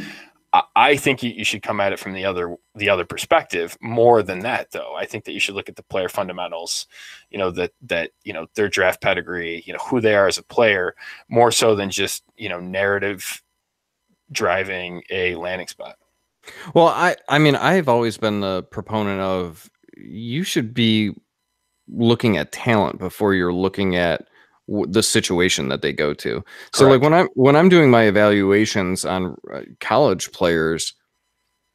I think you should come at it from the other perspective more than that, though. I think that you should look at the player fundamentals, their draft pedigree, who they are as a player, more so than just, narrative driving a landing spot. Well, I mean, I've always been the proponent of, you should be looking at talent before you're looking at the situation that they go to. So like when I'm doing my evaluations on college players,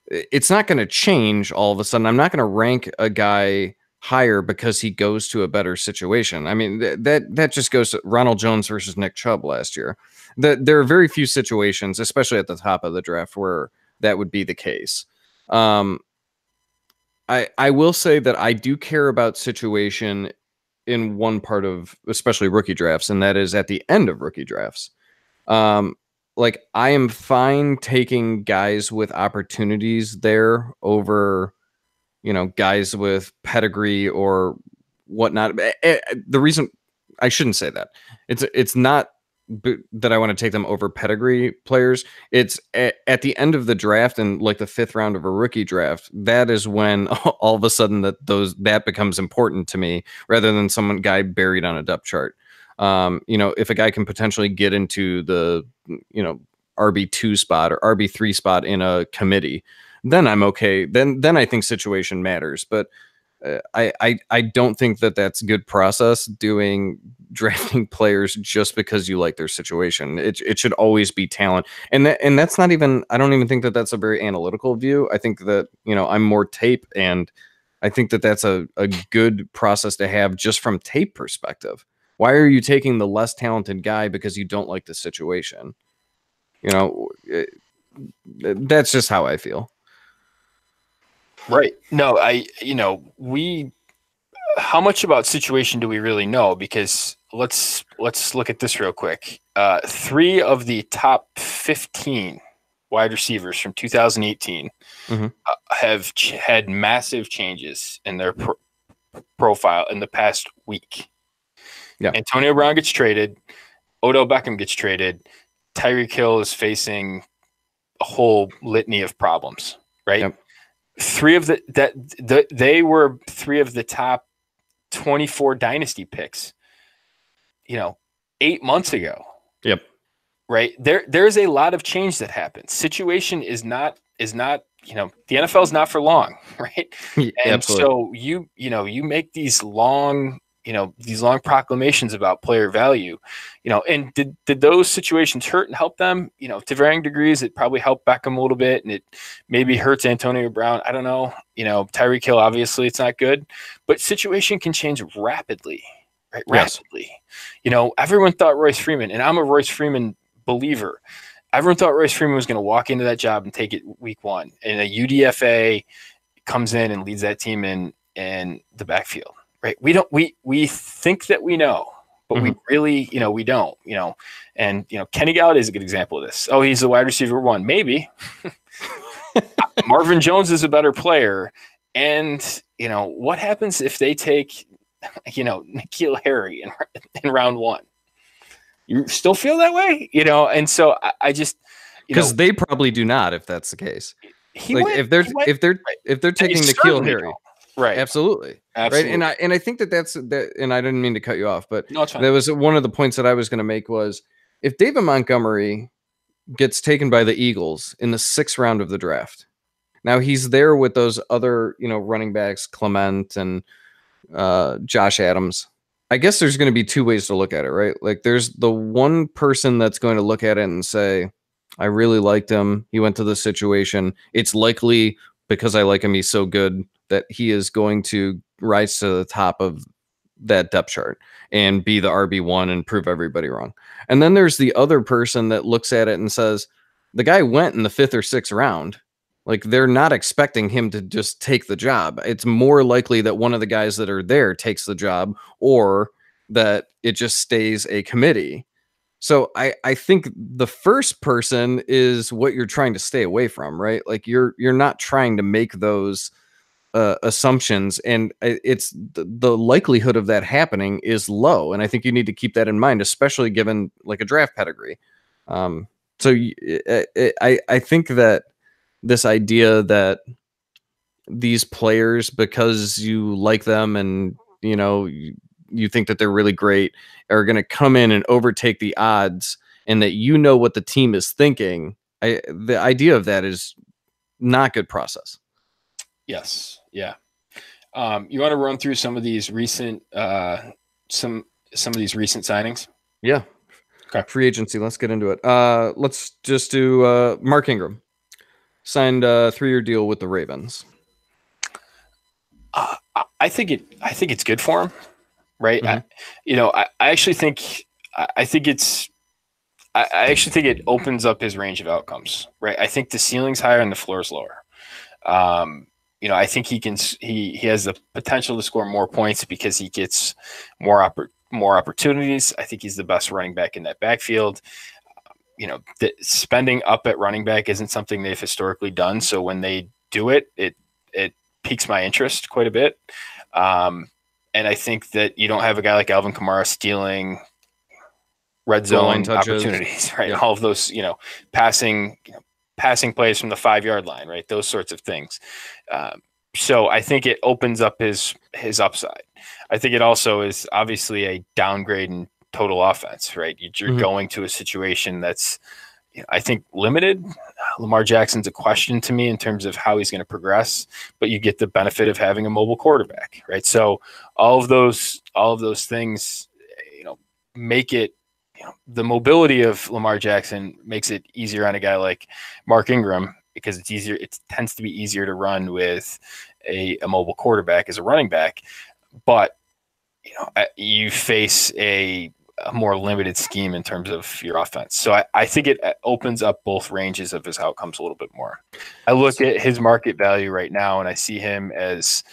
it's not going to change all of a sudden. I'm not going to rank a guy higher because he goes to a better situation. I mean, that just goes to Ronald Jones versus Nick Chubb last year. There are very few situations, especially at the top of the draft, where that would be the case. Um, I will say that I do care about situation in one part of especially rookie drafts, and that is at the end of rookie drafts. Um, like I am fine taking guys with opportunities there over, guys with pedigree or whatnot. The reason I shouldn't say that it's not that I want to take them over pedigree players. It's at the end of the draft and like the fifth round of a rookie draft. That is when all of a sudden that becomes important to me rather than some guy buried on a depth chart. If a guy can potentially get into the RB2 spot or RB3 spot in a committee, then I'm okay. Then I think situation matters. But I don't think that that's good process doing drafting players just because you like their situation. It should always be talent, and that's not even. I don't even think that that's a very analytical view. I think that I'm more tape, and I think that that's a good process to have just from tape perspective. Why are you taking the less talented guy because you don't like the situation? That's just how I feel. Right. No, how much about situation do we really know? Because let's look at this real quick. 3 of the top 15 wide receivers from 2018 have had massive changes in their profile in the past week. Yeah. Antonio Brown gets traded. Odell Beckham gets traded. Tyreek Hill is facing a whole litany of problems, right? Yep. They were 3 of the top 24 dynasty picks, 8 months ago. Yep. Right. There's a lot of change that happens. Situation is not, the NFL is not for long. Right. Yeah, and absolutely. so you make these long proclamations about player value, and did those situations hurt and help them? To varying degrees. It probably helped Beckham a little bit, and it maybe hurts Antonio Brown. I don't know. Tyreek Hill, obviously it's not good, but situation can change rapidly, right? Yes. Rapidly. Everyone thought Royce Freeman, and I'm a Royce Freeman believer. Everyone thought Royce Freeman was going to walk into that job and take it week 1, and a UDFA comes in and leads that team in the backfield. Right. We think that we know, but we really, we don't, and, Kenny Galladay is a good example of this. Oh, he's the wide receiver 1. Maybe Marvin Jones is a better player. And, what happens if they take, N'Keal Harry in round 1? You still feel that way, and so I just, because they probably do not, if that's the case. If they're taking N'Keal Harry. Don't. Right. Absolutely. Right. And I think that's that. And I didn't mean to cut you off, but no, that was one of the points that I was going to make was if David Montgomery gets taken by the Eagles in the 6th round of the draft, now he's there with those other, running backs, Clement and Josh Adams. I guess there's going to be 2 ways to look at it, right? Like there's the one person that's going to look at it and say, I really liked him. He went to this situation. It's likely because I like him, he's so good that he is going to rise to the top of that depth chart and be the RB1 and prove everybody wrong. And then there's the other person that looks at it and says, the guy went in the 5th or 6th round. Like they're not expecting him to just take the job. It's more likely that one of the guys that are there takes the job or that it just stays a committee. So I think the first person is what you're trying to stay away from, right? Like you're not trying to make those assumptions, and it's the likelihood of that happening is low, and I think you need to keep that in mind, especially given like a draft pedigree. So I think that this idea that these players, because you like them and you think that they're really great, are going to come in and overtake the odds, and that what the team is thinking. The idea of that is not good process. Yes. Yeah. You want to run through some of these recent some of these recent signings? Yeah. Okay. Free agency. Let's get into it. Let's just do Mark Ingram signed a 3-year deal with the Ravens. I think it's good for him, right? Hmm. I actually think I think it's I actually think it opens up his range of outcomes, right? I think the ceiling's higher and the floor's lower. Um, I think he has the potential to score more points because he gets more opportunities. I think he's the best running back in that backfield. Spending up at running back isn't something they've historically done. So when they do it, it piques my interest quite a bit. Um, and I think that you don't have a guy like Alvin Kamara stealing red Goal line zone touches. opportunities, right? Yep. All of those, passing, passing plays from the 5 yard line, right? Those sorts of things. So I think it opens up his upside. I think it also is obviously a downgrade in total offense, right? You're Hmm. going to a situation that's, I think, limited. Lamar Jackson's a question to me in terms of how he's going to progress, but you get the benefit of having a mobile quarterback, right? So all of those things, make it, the mobility of Lamar Jackson makes it easier on a guy like Mark Ingram because it's easier. It tends to be easier to run with a mobile quarterback as a running back, but you face a more limited scheme in terms of your offense. So I think it opens up both ranges of his outcomes a little bit more. I look at his market value right now and I see him as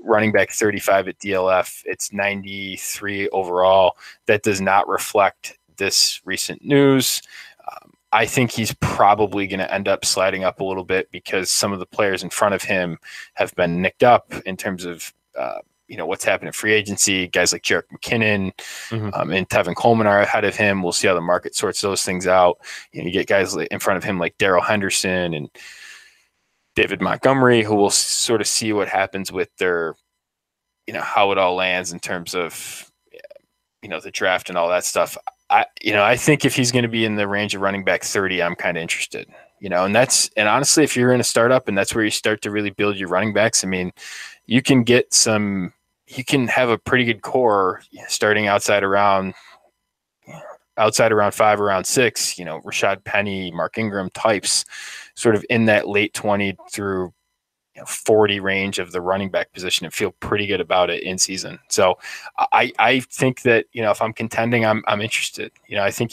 running back 35 at DLF. It's 93 overall. That does not reflect this recent news. I think he's probably going to end up sliding up a little bit because some of the players in front of him have been nicked up in terms of what's happened in free agency. Guys like Jerick McKinnon Hmm. and Tevin Coleman are ahead of him. We'll see how the market sorts those things out. You get guys in front of him like Darrell Henderson and David Montgomery, who will sort of see what happens with their, how it all lands in terms of, the draft and all that stuff. I think if he's going to be in the range of running back 30, I'm kind of interested. And honestly, if you're in a startup and that's where you start to really build your running backs, I mean, you can have a pretty good core starting outside around 5, around 6. Rashad Penny, Mark Ingram types, sort of in that late 20 through 40 range of the running back position and feel pretty good about it in season. So I think that, if I'm contending, I'm interested. I think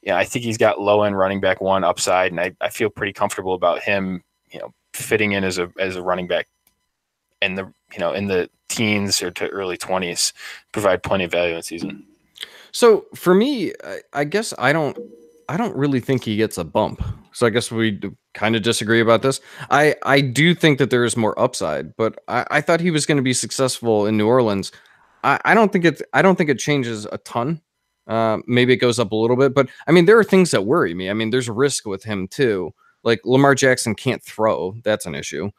I think he's got low end running back 1 upside, and I feel pretty comfortable about him, fitting in as a running back in the teens or to early 20s, provide plenty of value in season. So for me, I guess I don't really think he gets a bump. So I guess we kind of disagree about this. I do think that there is more upside, but I thought he was going to be successful in New Orleans. I don't think it changes a ton. Maybe it goes up a little bit, but I mean, there are things that worry me. I mean, there's a risk with him too. Like Lamar Jackson can't throw. That's an issue.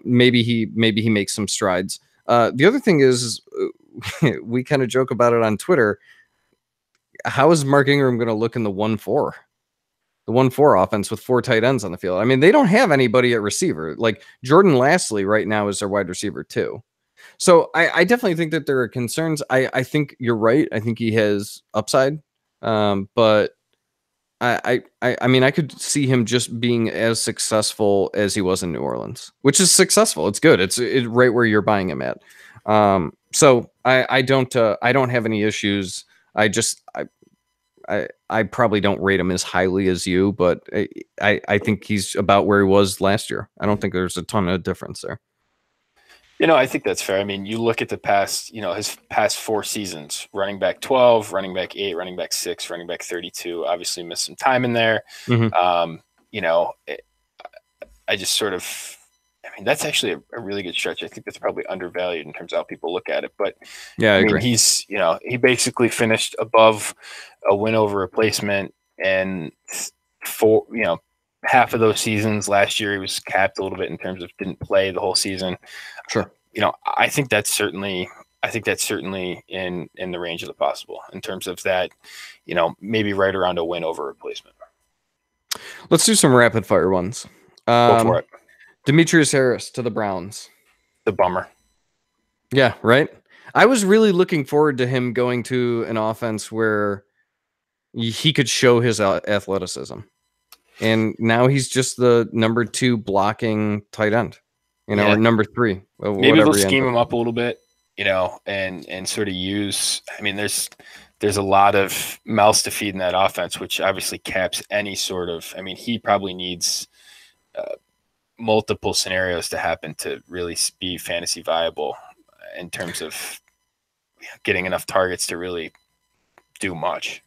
Maybe he makes some strides. The other thing is we kind of joke about it on Twitter. How is Mark Ingram going to look in the 1-4? The 1-4 offense with 4 tight ends on the field. I mean, they don't have anybody at receiver. Like Jordan Lastly right now is their wide receiver too. So I definitely think that there are concerns. I think you're right. I think he has upside. But I mean, I could see him just being as successful as he was in New Orleans, which is successful. It's good. It's right where you're buying him at. So I don't have any issues. I probably don't rate him as highly as you, but I think he's about where he was last year. I don't think there's a ton of difference there. I think that's fair. I mean, you look at the past, his past 4 seasons: running back 12, running back 8, running back 6, running back 32. Obviously, missed some time in there. Mm-hmm. I just sort of, I mean, that's actually a really good stretch. I think that's probably undervalued in terms of how people look at it. But Yeah, I I mean, agree. he basically finished above a win over replacement, and for half of those seasons last year, he was capped a little bit in terms of didn't play the whole season. Sure. I think that's certainly in the range of the possible in terms of that, maybe right around a win over replacement. Let's do some rapid fire ones. Go for it. Demetrius Harris to the Browns. The bummer. Yeah, right. I was really looking forward to him going to an offense where he could show his athleticism. And now he's just the number 2 blocking tight end. Yeah, or number 3, maybe they'll whatever he ends scheme up. him up a little bit, and sort of use. I mean, there's a lot of mouths to feed in that offense, which obviously caps any sort of. I mean, he probably needs multiple scenarios to happen to really be fantasy viable in terms of getting enough targets to really do much.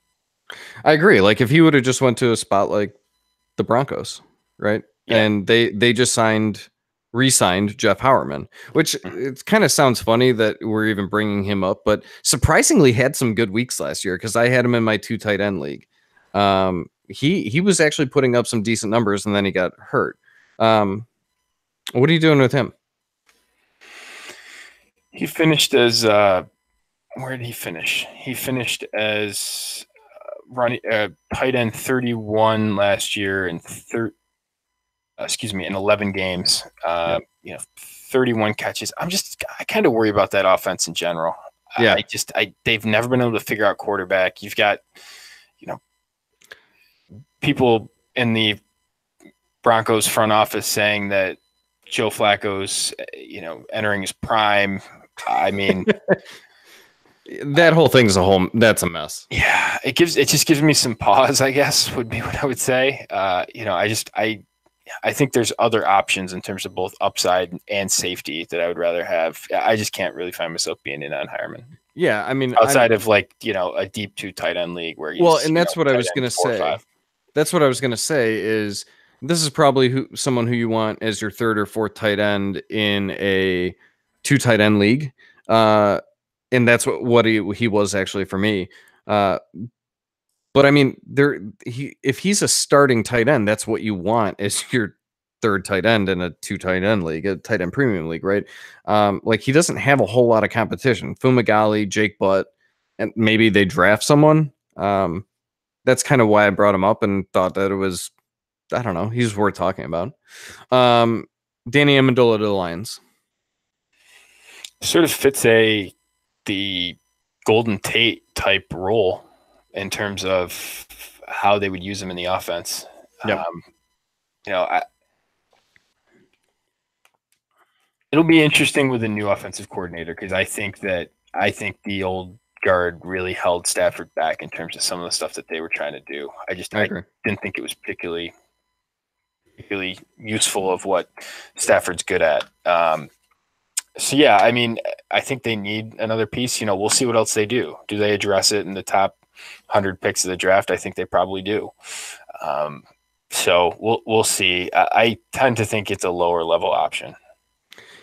I agree. Like if he would have just went to a spot like the Broncos, right? Yeah. And they just re-signed Jeff Howerman, which it kind of sounds funny that we're even bringing him up, but surprisingly had some good weeks last year because I had him in my 2 tight end league. He was actually putting up some decent numbers and then he got hurt. What are you doing with him? He finished as where did he finish? He finished as running tight end 31 last year and in 11 games. Yep. 31 catches. I kind of worry about that offense in general. Yeah. They've never been able to figure out quarterback. You've got, people in the Broncos front office saying that Joe Flacco's, entering his prime. I mean, that whole thing's that's a mess. Yeah, it just gives me some pause, I guess, would be what I would say. I think there's other options in terms of both upside and safety that I would rather have. I just can't really find myself being in on Hireman. Yeah, I mean, outside of a deep 2 tight end league where and that's what I was going to say. That's what I was going to say is this is probably someone who you want as your 3rd or 4th tight end in a 2 tight end league. And that's what he was actually for me. But I mean, if he's a starting tight end, that's what you want as your 3rd tight end in a 2 tight end league, a tight end premium league, right? Like he doesn't have a whole lot of competition. Fumagalli, Jake Butt, and maybe they draft someone. That's kind of why I brought him up and thought that it was, I don't know, he's worth talking about. Danny Amendola to the Lions. Sort of fits the Golden Tate type role in terms of how they would use him in the offense. Yep. It'll be interesting with a new offensive coordinator because I think the old guard really held Stafford back in terms of some of the stuff that they were trying to do. I didn't think it was particularly useful of what Stafford's good at. So yeah, I mean, I think they need another piece. We'll see what else they do. Do they address it in the top 100 picks of the draft? I think they probably do. So we'll see. I tend to think it's a lower level option.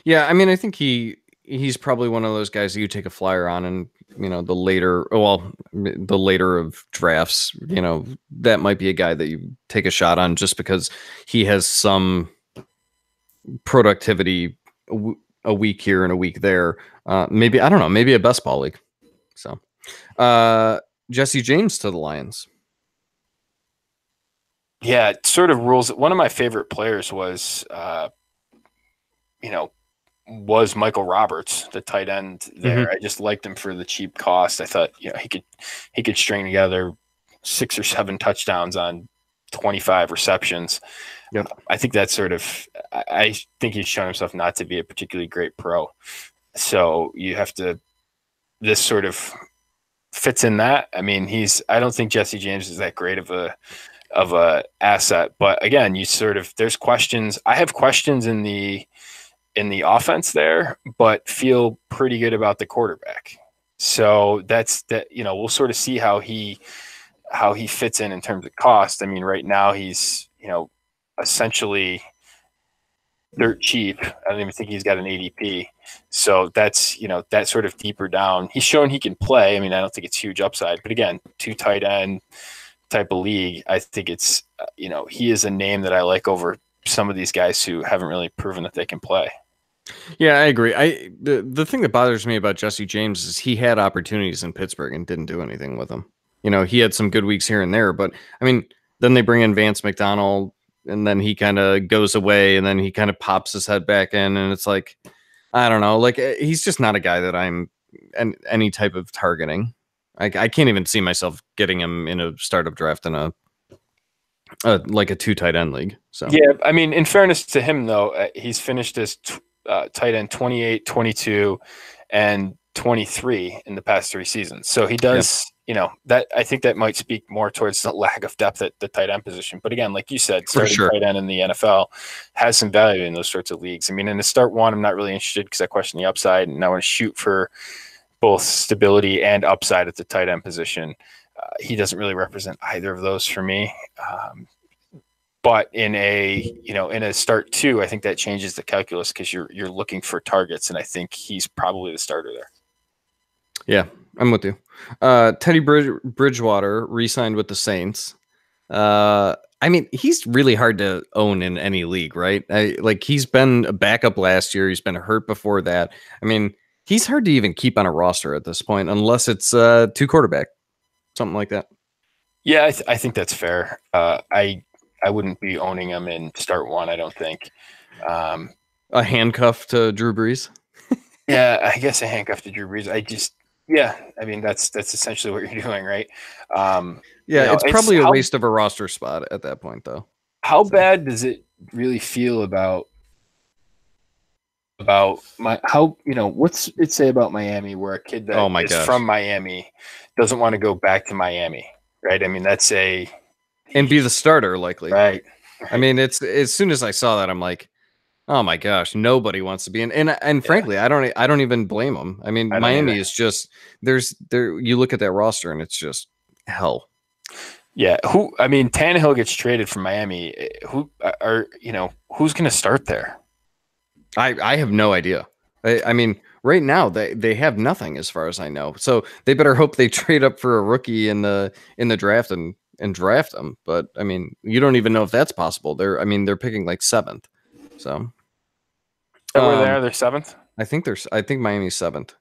Yeah, I mean, I think he's probably one of those guys that you take a flyer on, and the later of drafts, that might be a guy that you take a shot on just because he has some productivity a week here and a week there. Maybe, I don't know, maybe a best ball league. So, Jesse James to the Lions. Yeah, it sort of rules. One of my favorite players was Michael Roberts, the tight end there. I just liked him for the cheap cost. I thought, he could string together 6 or 7 touchdowns on 25 receptions. Yep. I think that's I think he's shown himself not to be a particularly great pro. So this sort of fits in that. I mean, I don't think Jesse James is that great of a asset, but again, there's questions. I have questions in the offense there, but feel pretty good about the quarterback. So we'll sort of see how he fits in terms of cost. I mean, right now he's, essentially dirt cheap. I don't even think he's got an ADP. So that's, that sort of deeper down. He's shown he can play. I mean, I don't think it's huge upside, but again, 2 tight end type of league. I think it's, he is a name that I like over some of these guys who haven't really proven that they can play. Yeah, I agree. The thing that bothers me about Jesse James is he had opportunities in Pittsburgh and didn't do anything with them. He had some good weeks here and there, but I mean, then they bring in Vance McDonald and then he kind of goes away and then he kind of pops his head back in and it's like, I don't know, like he's just not a guy that I'm any type of targeting. I can't even see myself getting him in a startup draft in like a two tight end league. So Yeah, I mean, in fairness to him, though, he's finished as tight end 28, 22, and 23 in the past 3 seasons. So he yeah, does, that I think that might speak more towards the lack of depth at the tight end position. But again, like you said, for starting sure. tight end in the NFL has some value in those sorts of leagues. I mean, in the start one, I'm not really interested because I question the upside, and I want to shoot for both stability and upside at the tight end position. He doesn't really represent either of those for me. But in a start two, I think that changes the calculus because you're looking for targets, and I think he's probably the starter there. Yeah, I'm with you. Teddy Bridgewater re-signed with the Saints. I mean, he's really hard to own in any league, right? Like he's been a backup last year. He's been hurt before that. I mean, he's hard to even keep on a roster at this point, unless it's two quarterback, something like that. Yeah, I think that's fair. I wouldn't be owning him in start one. I don't think. Um, A handcuff to Drew Brees. yeah, I guess a handcuff to Drew Brees. Yeah, I mean that's essentially what you're doing, right? Yeah, it's It's probably a waste of a roster spot at that point, though. how So. bad does it really feel about my how what's it say about Miami where a kid that Oh my is gosh. from Miami doesn't want to go back to Miami, right? I mean And be the starter, likely. right. I mean, it's as soon as I saw that, I'm like, oh my gosh, nobody wants to be in. And Yeah, frankly, I don't even blame them. I mean, I don't Miami either. is just there. You look at that roster, and it's just hell. Yeah, Tannehill gets traded from Miami. Who's going to start there? I have no idea. I mean, right now they have nothing as far as I know. So they better hope they trade up for a rookie in the draft and draft them. But I mean, you don't even know if that's possible. They're picking like seventh. So Is that where they are? They're seventh. I think Miami's seventh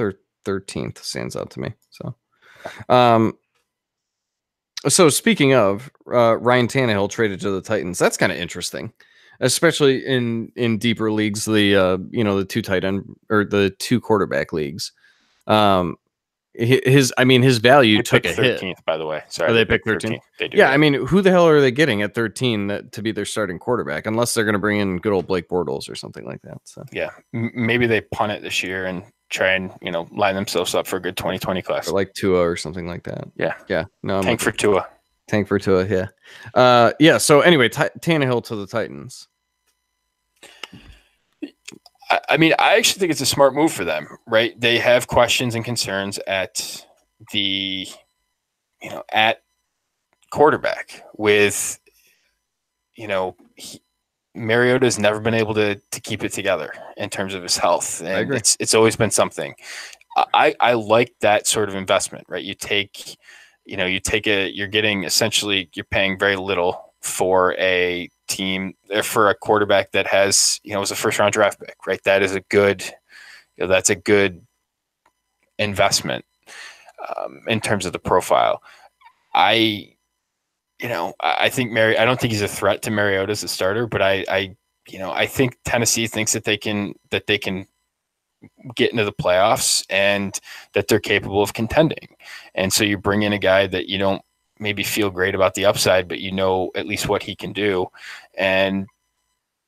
or 13th stands out to me. Um, so speaking of Ryan Tannehill traded to the Titans, that's kind of interesting, especially in deeper leagues, the two tight end or the two quarterback leagues. Um, his value They took picked a hit. 13th, by the way. Sorry, Oh, they they picked picked 13th. 13th. They do. Yeah, Yeah. I mean, who the hell are they getting at 13 to be their starting quarterback? Unless they're going to bring in good old Blake Bortles or something like that. So Yeah. Maybe they punt it this year and try and line themselves up for a good 2020 class. or like Tua or something like that. Yeah. Yeah, no, Tank for Tua. Tank for Tua. Yeah, yeah. So anyway, Tannehill to the Titans. I actually think it's a smart move for them, right? They have questions and concerns at at quarterback with, Mariota's never been able to keep it together in terms of his health, I and agree. it's always been something. I like that sort of investment, right? You're getting essentially you're paying very little for a team for a quarterback that was a first round draft pick, right? That is that's a good investment in terms of the profile. I think I don't think he's a threat to Mariota as a starter, but I think Tennessee thinks that they can get into the playoffs and that they're capable of contending. And so you bring in a guy that you don't maybe feel great about the upside, but at least what he can do. And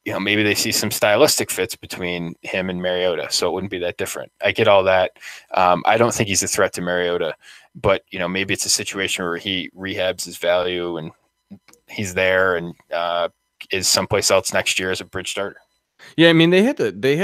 maybe they see some stylistic fits between him and Mariota, so it wouldn't be that different. I get all that. I don't think he's a threat to Mariota, but maybe it's a situation where he rehabs his value and he's there and is someplace else next year as a bridge starter. Yeah, I mean they had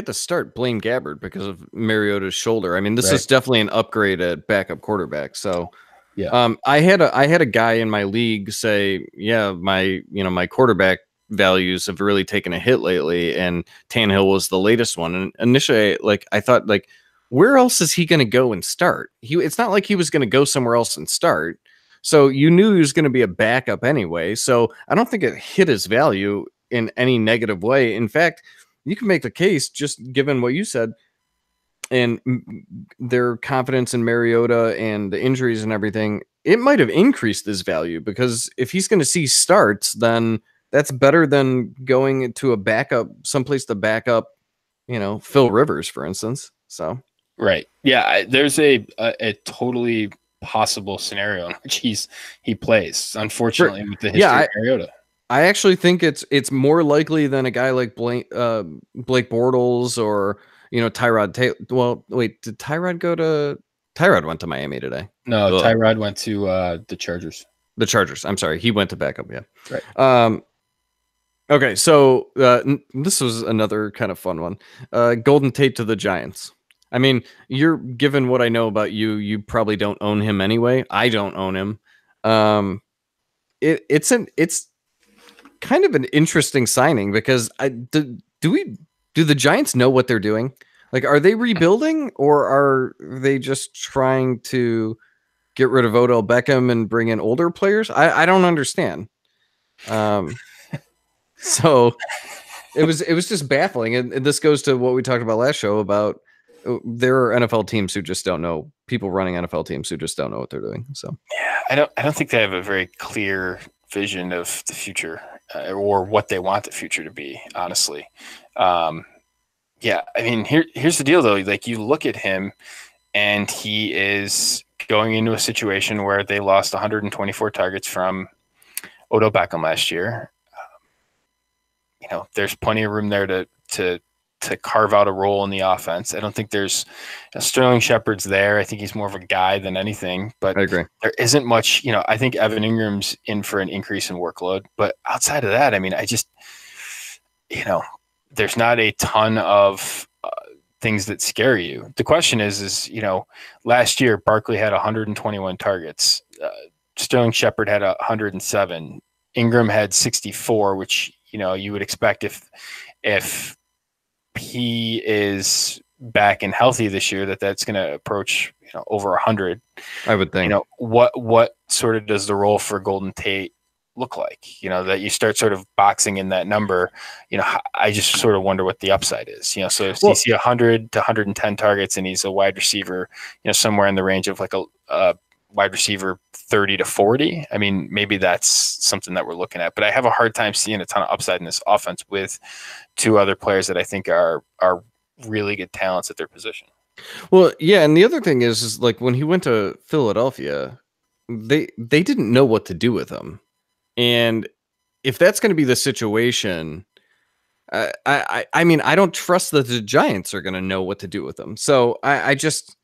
to start Blaine Gabbert because of Mariota's shoulder. I mean, this Right. is definitely an upgrade at backup quarterback. So Yeah. I had a guy in my league say, yeah, my quarterback values have really taken a hit lately, and Tannehill was the latest one. And initially, I thought, where else is he going to go and start? It's not like he was going to go somewhere else and start. So you knew he was going to be a backup anyway. So I don't think it hit his value in any negative way. In fact, you can make the case, just given what you said, and their confidence in Mariota and the injuries and everything, it might have increased his value, because if he's going to see starts, then that's better than going to a backup, someplace to back up, Phil Rivers, for instance. So Right. Yeah. There's a totally possible scenario in which he plays. For, Unfortunately, with the yeah, history of Mariota. I actually think it's more likely than a guy like Blake Bortles or Tyrod Taylor. Well, wait, did Tyrod go to? Tyrod went to Miami today. No, Ugh. Tyrod went to the Chargers. The Chargers. I'm sorry, he went to backup. Yeah. Right. Okay, so this was another kind of fun one. Golden Tate to the Giants. I mean, you're given what I know about you, you probably don't own him anyway. I don't own him. It's kind of an interesting signing because do the Giants know what they're doing? Like, are they rebuilding or are they just trying to get rid of Odell Beckham and bring in older players? I don't understand. So it was just baffling, and this goes to what we talked about last show about there are NFL teams who just don't know, people running NFL teams who just don't know what they're doing. So yeah, I don't think they have a very clear vision of the future or what they want the future to be. Honestly, yeah. I mean, here's the deal though. Like you look at him, and he is going into a situation where they lost 124 targets from Odell Beckham last year. There's plenty of room there to carve out a role in the offense. I don't think there's Sterling Shepard's there. I think he's more of a guy than anything, but I agree. There isn't much, I think Evan Ingram's in for an increase in workload, but outside of that, I mean, I just, there's not a ton of things that scare you. The question is, last year Barkley had 121 targets. Sterling Shepard had 107. Ingram had 64, which, you would expect if he is back and healthy this year, that's going to approach over 100. I would think. What sort of does the role for Golden Tate look like? That you start sort of boxing in that number. I just sort of wonder what the upside is. So if you see 100 to 110 targets and he's a wide receiver, somewhere in the range of like a wide receiver 30 to 40. I mean, maybe that's something that we're looking at, but I have a hard time seeing a ton of upside in this offense with two other players that I think are really good talents at their position. Well, yeah, and the other thing is like when he went to Philadelphia, they didn't know what to do with him. And if that's going to be the situation, I mean, I don't trust that the Giants are going to know what to do with him. So I just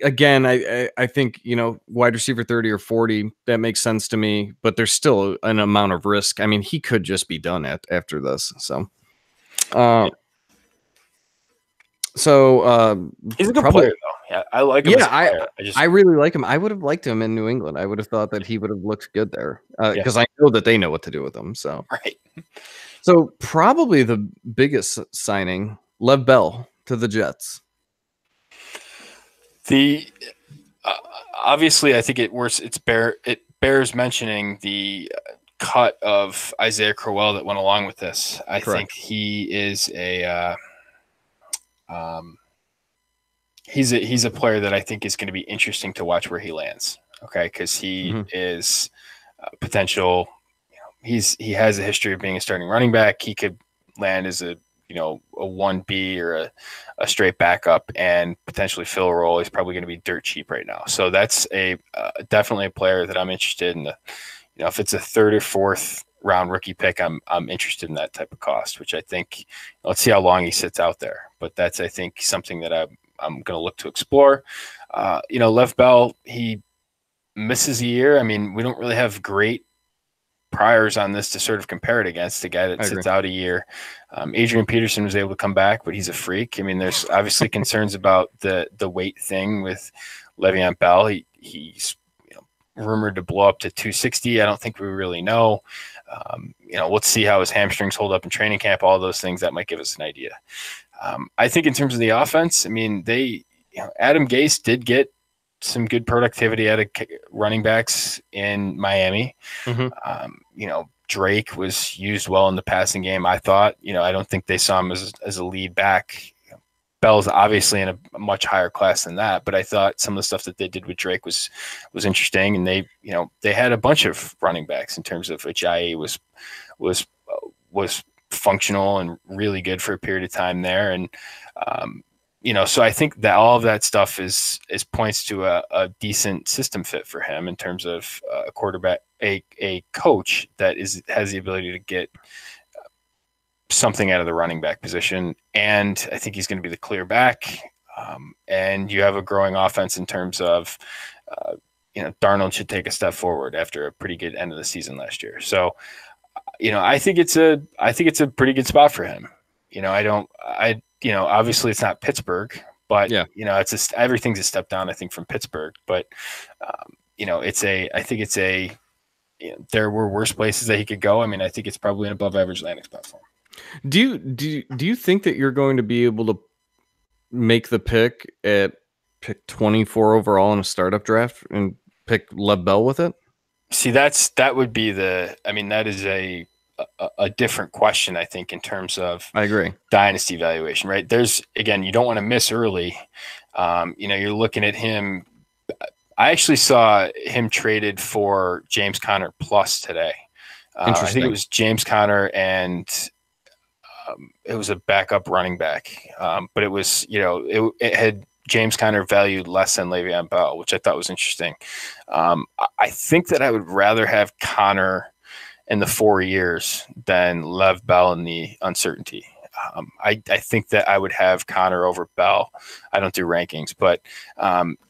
again, I think, wide receiver 30 or 40, that makes sense to me, but there's still an amount of risk. I mean, he could just be done after this. So, he's a good player though. Yeah, I like him. Yeah, I really like him. I would have liked him in New England. I would have thought that he would have looked good there because I know that they know what to do with him. So, right. So probably the biggest signing, Lev Bell to the Jets. Obviously, I think it bears mentioning the cut of Isaiah Crowell that went along with this. I think he is he's a player that I think is going to be interesting to watch where he lands. Okay, because he is potential. He has a history of being a starting running back. He could land as a 1B or a straight backup and potentially fill a role. He's probably going to be dirt cheap right now. So that's definitely a player that I'm interested in. If it's a third or fourth round rookie pick, I'm interested in that type of cost, which I think, let's see how long he sits out there. But that's, I think, something that I'm going to look to explore. Lev Bell, he misses a year. I mean, we don't really have great priors on this to sort of compare it against the guy that sits out a year. Adrian Peterson was able to come back, but he's a freak. I mean, there's obviously concerns about the weight thing with Le'Veon Bell. He's rumored to blow up to 260. I don't think we really know. Let's see how his hamstrings hold up in training camp. All those things that might give us an idea. I think in terms of the offense, I mean, Adam Gase did get some good productivity out of running backs in Miami. Drake was used well in the passing game, I thought. I don't think they saw him as a lead back. Bell's obviously in a much higher class than that, but I thought some of the stuff that they did with Drake was interesting. And they had a bunch of running backs in terms of Ajayi was functional and really good for a period of time there. And So I think that all of that stuff is points to a decent system fit for him in terms of a quarterback, a coach that has the ability to get something out of the running back position, and I think he's going to be the clear back. And you have a growing offense in terms of, Darnold should take a step forward after a pretty good end of the season last year. So, I think it's a pretty good spot for him. Obviously it's not Pittsburgh, but Yeah. it's just everything's a step down, I think, from Pittsburgh. But there were worse places that he could go. I mean, I think it's probably an above average landing spot for him. Do you think that you're going to be able to make the pick at pick 24 overall in a startup draft and pick Lev Bell with it? See, that would be that is a different question, I think, in terms of I agree. dynasty valuation, right? Again, you don't want to miss early. You're looking at him. I actually saw him traded for James Conner plus today. I think it was James Conner and it was a backup running back. But it was, it had James Conner valued less than Le'Veon Bell, which I thought was interesting. I think that I would rather have Conner in the 4 years than Lev Bell in the uncertainty. I think that I would have Conner over Bell. I don't do rankings, but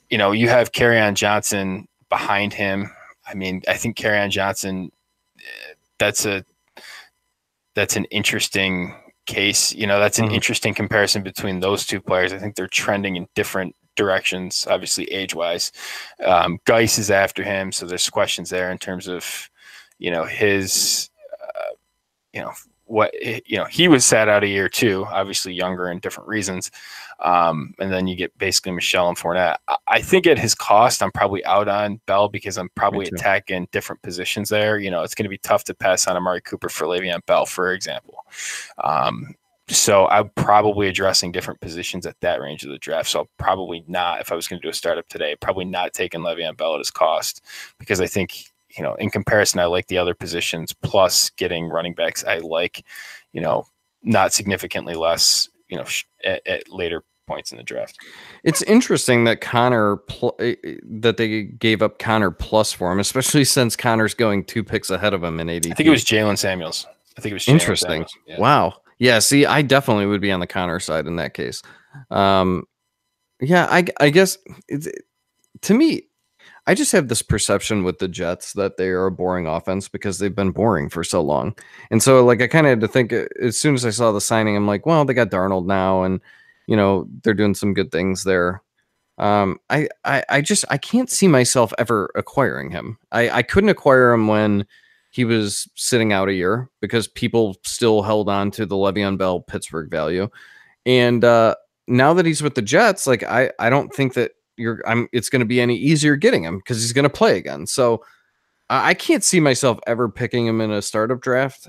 you have Kerryon Johnson behind him. I mean, I think Kerryon Johnson, that's an interesting case. That's an interesting comparison between those two players. I think they're trending in different directions, obviously age-wise. Geis is after him, so there's questions there in terms of, his, he was sat out a year too, obviously younger and different reasons. And then you get basically Michelle and Fournette. I think at his cost, I'm probably out on Bell because I'm probably attacking different positions there. It's going to be tough to pass on Amari Cooper for Le'Veon Bell, for example. So I'm probably addressing different positions at that range of the draft. So probably not, if I was going to do a startup today, probably not taking Le'Veon Bell at his cost, because I think, in comparison, I like the other positions, plus getting running backs I like, not significantly less, at later points in the draft. It's interesting that that they gave up Conner plus for him, especially since Conner's going 2 picks ahead of him in ADP. I think it was Jalen Samuels. Interesting. Yeah. Wow. Yeah. See, I definitely would be on the Conner side in that case. Yeah, I guess to me, I just have this perception with the Jets that they are a boring offense because they've been boring for so long. And so, I kind of had to think as soon as I saw the signing, I'm like, well, they got Darnold now, and they're doing some good things there. I can't see myself ever acquiring him. I couldn't acquire him when he was sitting out a year because people still held on to the Le'Veon Bell Pittsburgh value, and now that he's with the Jets, I don't think that it's going to be any easier getting him because he's going to play again. So I can't see myself ever picking him in a startup draft.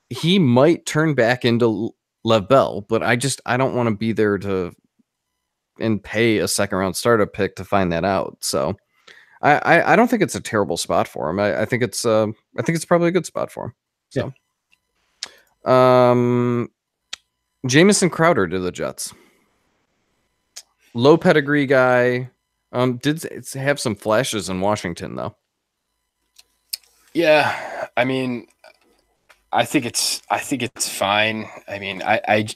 He might turn back into Lev Bell, but I don't want to be there and pay a second round startup pick to find that out. So I don't think it's a terrible spot for him. I think it's probably a good spot for him. So, Jamison Crowder to the Jets. Low pedigree guy. Did have some flashes in Washington though. Yeah, I mean, I think it's fine. I mean, I'm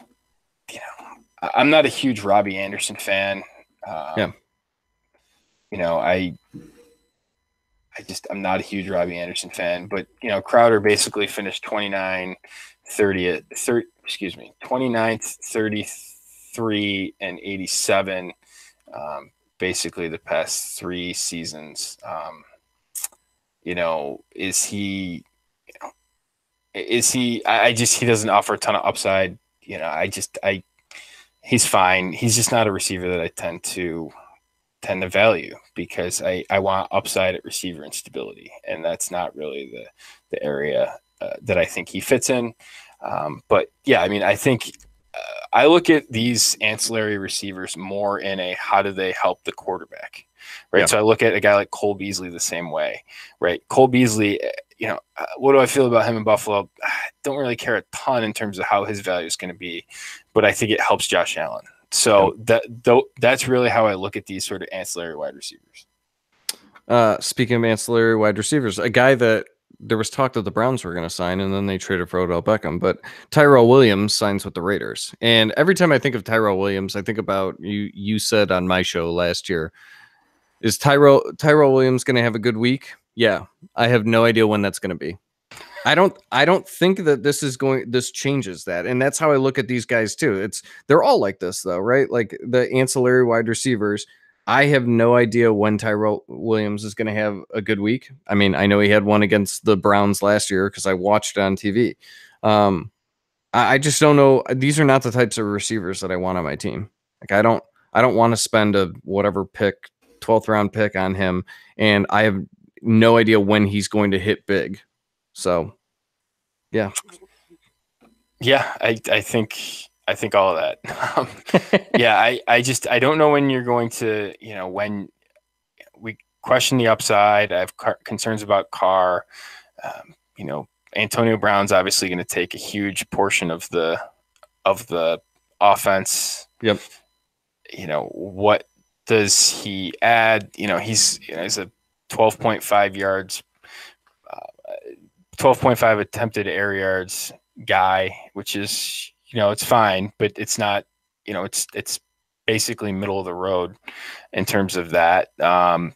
not a huge Robbie Anderson fan. Yeah. I'm not a huge Robbie Anderson fan, but Crowder basically finished 29th, 33, and 87, basically the past 3 seasons. Is he? He doesn't offer a ton of upside. He's fine. He's just not a receiver that I tend to value because I want upside at receiver and stability, and that's not really the area that I think he fits in. But yeah, I mean, I think I look at these ancillary receivers more in a how do they help the quarterback, right? Yeah. So I look at a guy like Cole Beasley the same way, right? Cole Beasley, what do I feel about him in Buffalo? I don't really care a ton in terms of how his value is going to be, but I think it helps Josh Allen. So that's really how I look at these sort of ancillary wide receivers. Speaking of ancillary wide receivers, a guy that there was talk that the Browns were going to sign, and then they traded for Odell Beckham. But Tyrell Williams signs with the Raiders, and every time I think of Tyrell Williams, I think about you. You said on my show last year, is Tyrell Williams going to have a good week? Yeah, I have no idea when that's going to be. I don't think that this changes that. And that's how I look at these guys too. They're all like this though, right? Like the ancillary wide receivers. I have no idea when Tyrell Williams is going to have a good week. I mean, I know he had one against the Browns last year because I watched it on TV. I just don't know. These are not the types of receivers that I want on my team. Like I don't want to spend a whatever 12th round pick on him, and I have no idea when he's going to hit big. So, yeah. Yeah, I think all of that. Yeah, I don't know when you're going to, when we question the upside. I have concerns about Carr. Antonio Brown's obviously going to take a huge portion of the offense. Yep. What does he add? He's a 12.5 yards, 12.5 attempted air yards guy, which is, it's fine, but it's not, it's basically middle of the road in terms of that. Yeah,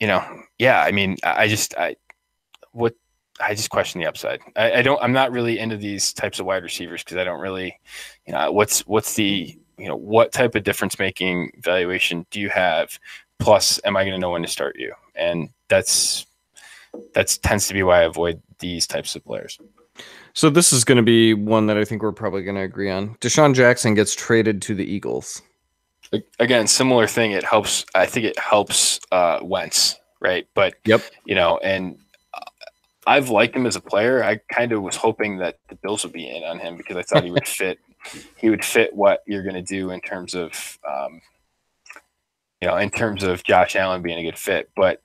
I mean, I just question the upside. I'm not really into these types of wide receivers because I don't really, what's the, what type of difference making valuation do you have? Plus, am I going to know when to start you? And that tends to be why I avoid these types of players. So this is going to be one that I think we're probably going to agree on. Deshaun Jackson gets traded to the Eagles. Again, similar thing. I think it helps Wentz, right? But, yep. And I've liked him as a player. I kind of was hoping that the Bills would be in on him because I thought he would fit. He would fit what you're going to do in terms of, in terms of Josh Allen being a good fit. But,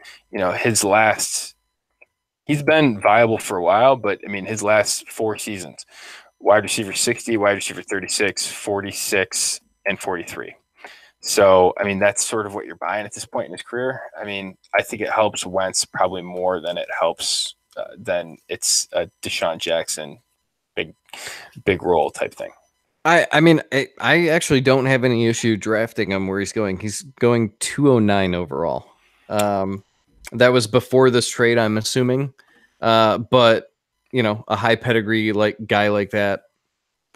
he's been viable for a while, but I mean, his last 4 seasons, wide receiver 60, wide receiver 36, 46, and 43. So, I mean, that's sort of what you're buying at this point in his career. I mean, I think it helps Wentz probably more than it helps than it's a Deshaun Jackson big role type thing. I mean, I actually don't have any issue drafting him where he's going. He's going 209 overall. That was before this trade, I'm assuming. But a high pedigree guy like that,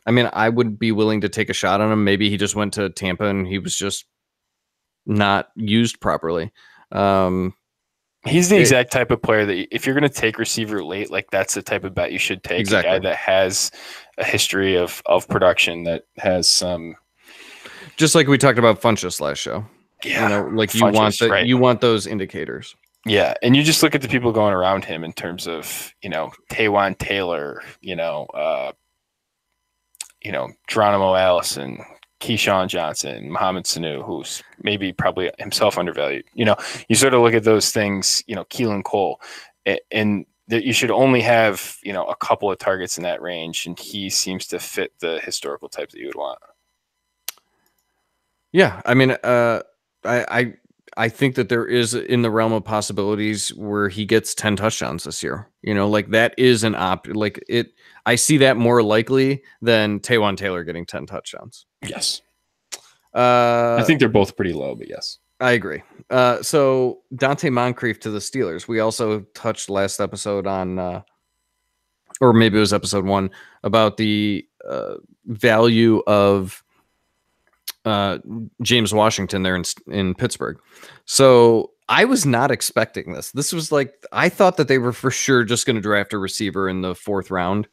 I mean, I would be willing to take a shot on him. Maybe he just went to Tampa and he was just not used properly. He's the exact type of player that if you're going to take receiver late, that's the type of bet you should take. Exactly. A guy that has a history of production, that has some. Just like we talked about Funchess last show. Yeah. Funchess, you want those indicators. Yeah. And you just look at the people going around him in terms of, Taywan Taylor, Geronimo Allison, Keyshawn Johnson, Mohamed Sanu, who's maybe probably himself undervalued. You sort of look at those things, Keelan Cole, and that you should only have, a couple of targets in that range. And he seems to fit the historical type that you would want. Yeah. I mean, I think that there is in the realm of possibilities where he gets 10 touchdowns this year. That is an I see that more likely than Taywan Taylor getting 10 touchdowns. Yes. I think they're both pretty low, but yes. I agree. So Dante Moncrief to the Steelers. We also touched last episode on, or maybe it was episode 1, about the value of James Washington there in Pittsburgh. So I was not expecting this. This was I thought that they were for sure just going to draft a receiver in the 4th round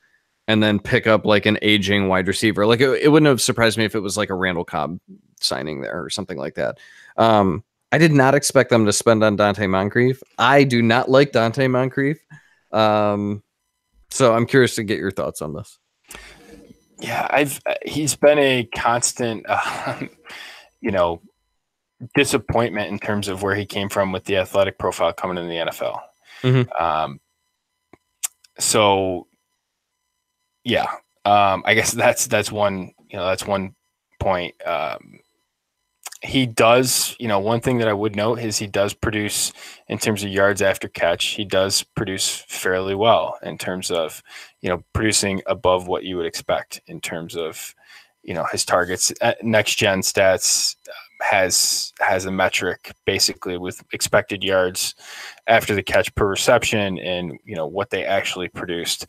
and then pick up an aging wide receiver. It wouldn't have surprised me if it was a Randall Cobb signing there or something like that. I did not expect them to spend on Dante Moncrief. I do not like Dante Moncrief. So I'm curious to get your thoughts on this. Yeah, he's been a constant, disappointment in terms of where he came from with the athletic profile coming into the NFL. Mm-hmm. So, yeah, I guess that's one point point, he does, one thing that I would note is he does produce in terms of yards after catch. He does produce fairly well in terms of, producing above what you would expect in terms of, his targets. Next Gen Stats has a metric basically with expected yards after the catch per reception and what they actually produced.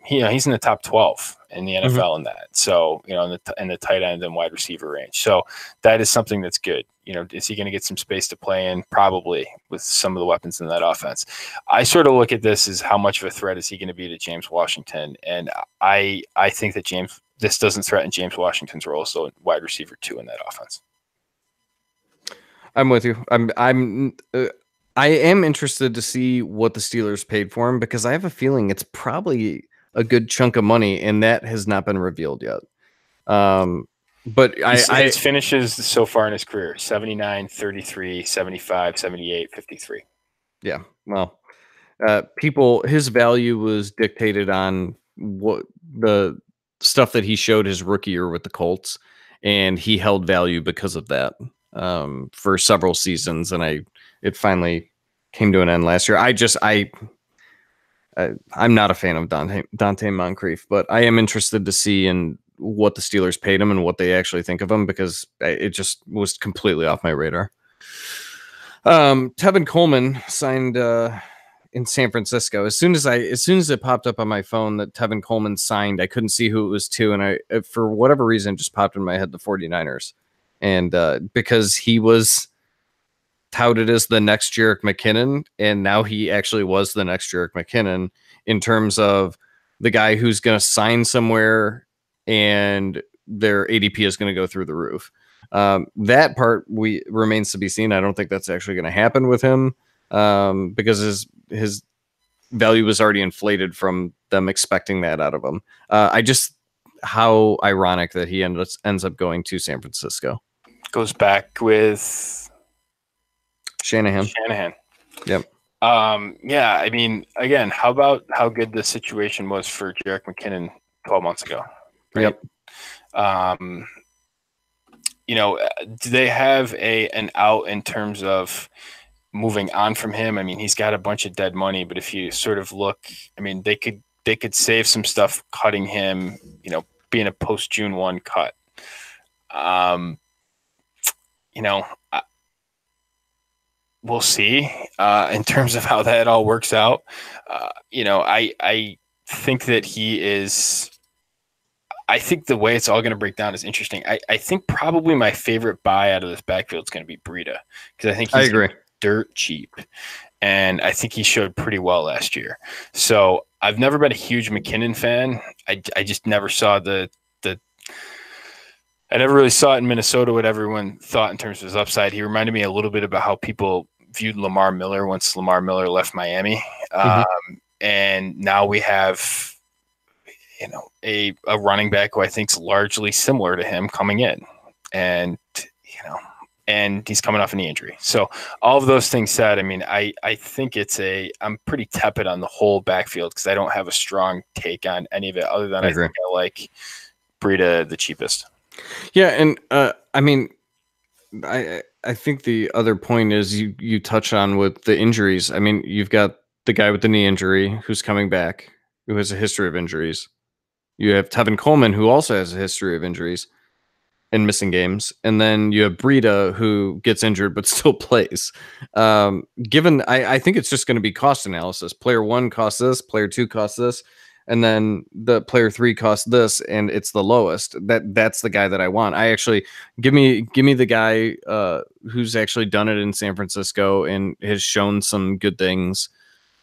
He's in the top 12 in the NFL in that. So in the tight end and wide receiver range. So that is something that's good. Is he going to get some space to play in? Probably, with some of the weapons in that offense. I sort of look at this as how much of a threat is he going to be to James Washington, and I think that this doesn't threaten James Washington's role, so wide receiver 2 in that offense. I'm with you. I am interested to see what the Steelers paid for him, because I have a feeling it's probably a good chunk of money, and that has not been revealed yet. But his finishes so far in his career: 79, 33, 75, 78, 53. Yeah. Well, his value was dictated on what the stuff that he showed his rookie year with the Colts, and he held value because of that for several seasons, and it finally came to an end last year. I'm not a fan of Dante Moncrief, but I am interested to see in what the Steelers paid him and what they actually think of him, because it just was completely off my radar. Tevin Coleman signed in San Francisco. As soon as it popped up on my phone that Tevin Coleman signed, I couldn't see who it was to, and for whatever reason, it just popped in my head the 49ers. And because he was touted as the next Jerick McKinnon, and now he actually was the next Jerick McKinnon in terms of the guy who's going to sign somewhere and their ADP is going to go through the roof. That part remains to be seen. I don't think that's actually going to happen with him because his value was already inflated from them expecting that out of him. How ironic that he ends up going to San Francisco. Goes back with Shanahan. Yep. Yeah, I mean, again, how about how good the situation was for Jerick McKinnon 12 months ago? Right? Yep. Do they have an out in terms of moving on from him? I mean, he's got a bunch of dead money, but if you sort of look, I mean, they could save some stuff cutting him, being a post June 1 cut. We'll see in terms of how that all works out. I think that he is. I think the way it's all going to break down is interesting. I think probably my favorite buy out of this backfield is going to be Breida, because I think he's dirt cheap, and I think he showed pretty well last year. So I've never been a huge McKinnon fan. I just never saw I never really saw it in Minnesota what everyone thought in terms of his upside. He reminded me a little bit about how people viewed Lamar Miller once Lamar Miller left Miami. And now we have, a running back who I think is largely similar to him coming in, and he's coming off a knee injury. So all of those things said, I mean, I think I'm pretty tepid on the whole backfield because I don't have a strong take on any of it other than I think I like Breida the cheapest. Yeah, and I mean, I think the other point is you touch on with the injuries. I mean, you've got the guy with the knee injury who's coming back, who has a history of injuries. You have Tevin Coleman, who also has a history of injuries and missing games, and then you have Breida, who gets injured but still plays. I think it's just going to be cost analysis. Player 1 costs this, player 2 costs this, and then the player 3 costs this, and it's the lowest. That's the guy that I want. I actually give me the guy who's actually done it in San Francisco and has shown some good things,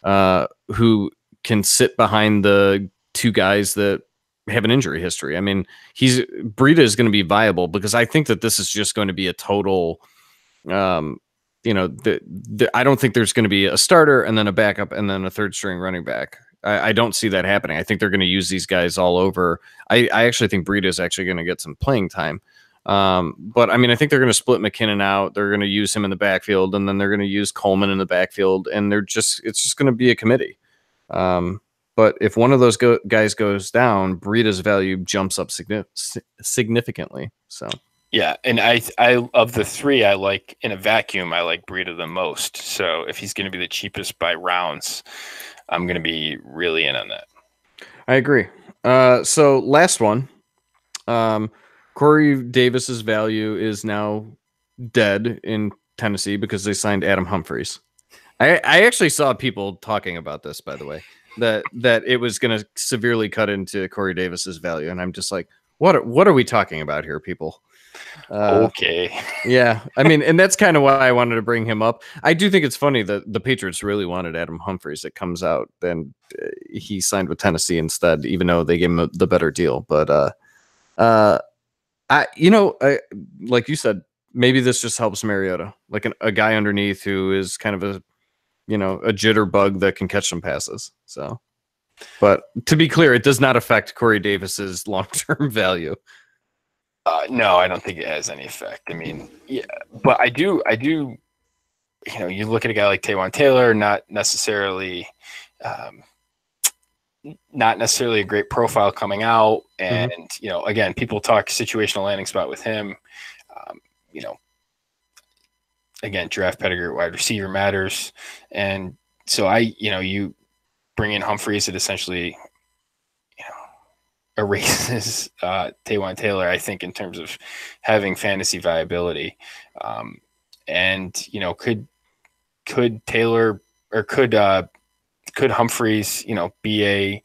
who can sit behind the 2 guys that have an injury history. I mean, Breida is going to be viable because I think that this is just going to be a total, I don't think there's going to be a starter and then a backup and then a third string running back. I don't see that happening. I think they're going to use these guys all over. I actually think Breida is actually going to get some playing time. But I mean, I think they're going to split McKinnon out. They're going to use him in the backfield, and then they're going to use Coleman in the backfield, and it's just going to be a committee. But if one of those guys goes down, Breida's value jumps up significantly. So Yeah, and I of the three, I like in a vacuum, I like Breida the most. So if he's going to be the cheapest by rounds, I'm going to be really in on that. I agree. So last one, Corey Davis's value is now dead in Tennessee because they signed Adam Humphries. I actually saw people talking about this, by the way, that it was going to severely cut into Corey Davis's value, and I'm just like, what are we talking about here, people? Okay. Yeah, I mean, and that's kind of why I wanted to bring him up. I do think it's funny that the Patriots really wanted Adam Humphries. It comes out, then he signed with Tennessee instead, even though they gave him the better deal. But like you said, maybe this just helps Mariota, like a guy underneath who is kind of a jitterbug that can catch some passes. So, but to be clear, it does not affect Corey Davis's long-term value. No, I don't think it has any effect. I mean, yeah, but I do. You look at a guy like Taywan Taylor, not necessarily a great profile coming out, and again, people talk situational landing spot with him. You know, again, draft pedigree, wide receiver matters, and so you bring in Humphries, it essentially erases Taywan Taylor, I think, in terms of having fantasy viability. And could Taylor or could Humphries, be a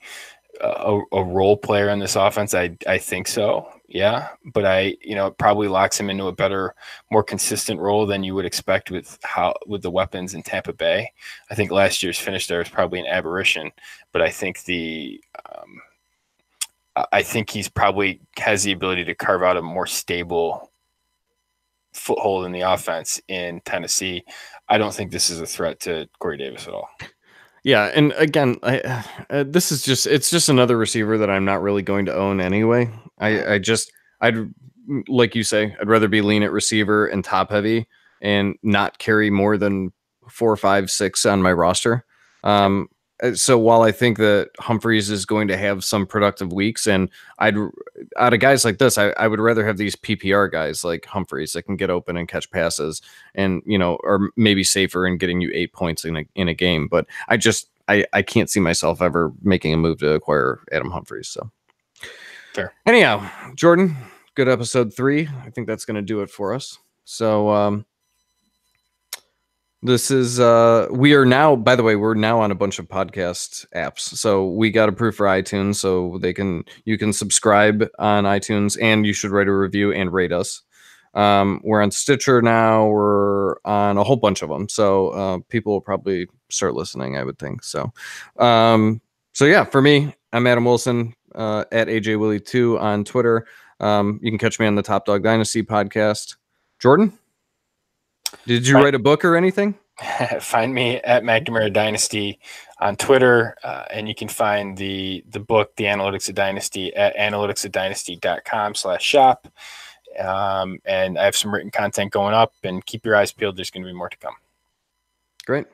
role player in this offense? I think so. Yeah. But it probably locks him into a better, more consistent role than you would expect with the weapons in Tampa Bay. I think last year's finish there was probably an aberration, but I think I think he's probably has the ability to carve out a more stable foothold in the offense in Tennessee. I don't think this is a threat to Corey Davis at all. Yeah, and again, it's just another receiver that I'm not really going to own anyway. I'd like you say, I'd rather be lean at receiver and top heavy and not carry more than 4, 5, 6 on my roster. So while I think that Humphries is going to have some productive weeks, and out of guys like this, I would rather have these PPR guys like Humphries that can get open and catch passes, and or maybe safer in getting you 8 points in a game. But I can't see myself ever making a move to acquire Adam Humphries. So fair. Anyhow, Jordan, good episode 3. I think that's going to do it for us. So this is we are now, by the way, we're now on a bunch of podcast apps. So we got approved for iTunes, so you can subscribe on iTunes, and you should write a review and rate us. We're on Stitcher now. We're on a whole bunch of them. So people will probably start listening, I would think. So yeah, for me, I'm Adam Wilson, at AJWilly2 on Twitter. You can catch me on the Top Dog Dynasty podcast. Jordan? Did you write a book or anything? Find me at McNamara Dynasty on Twitter, and you can find the book, The Analytics of Dynasty, at analyticsofdynasty.com/shop. And I have some written content going up, and keep your eyes peeled. There's going to be more to come. Great.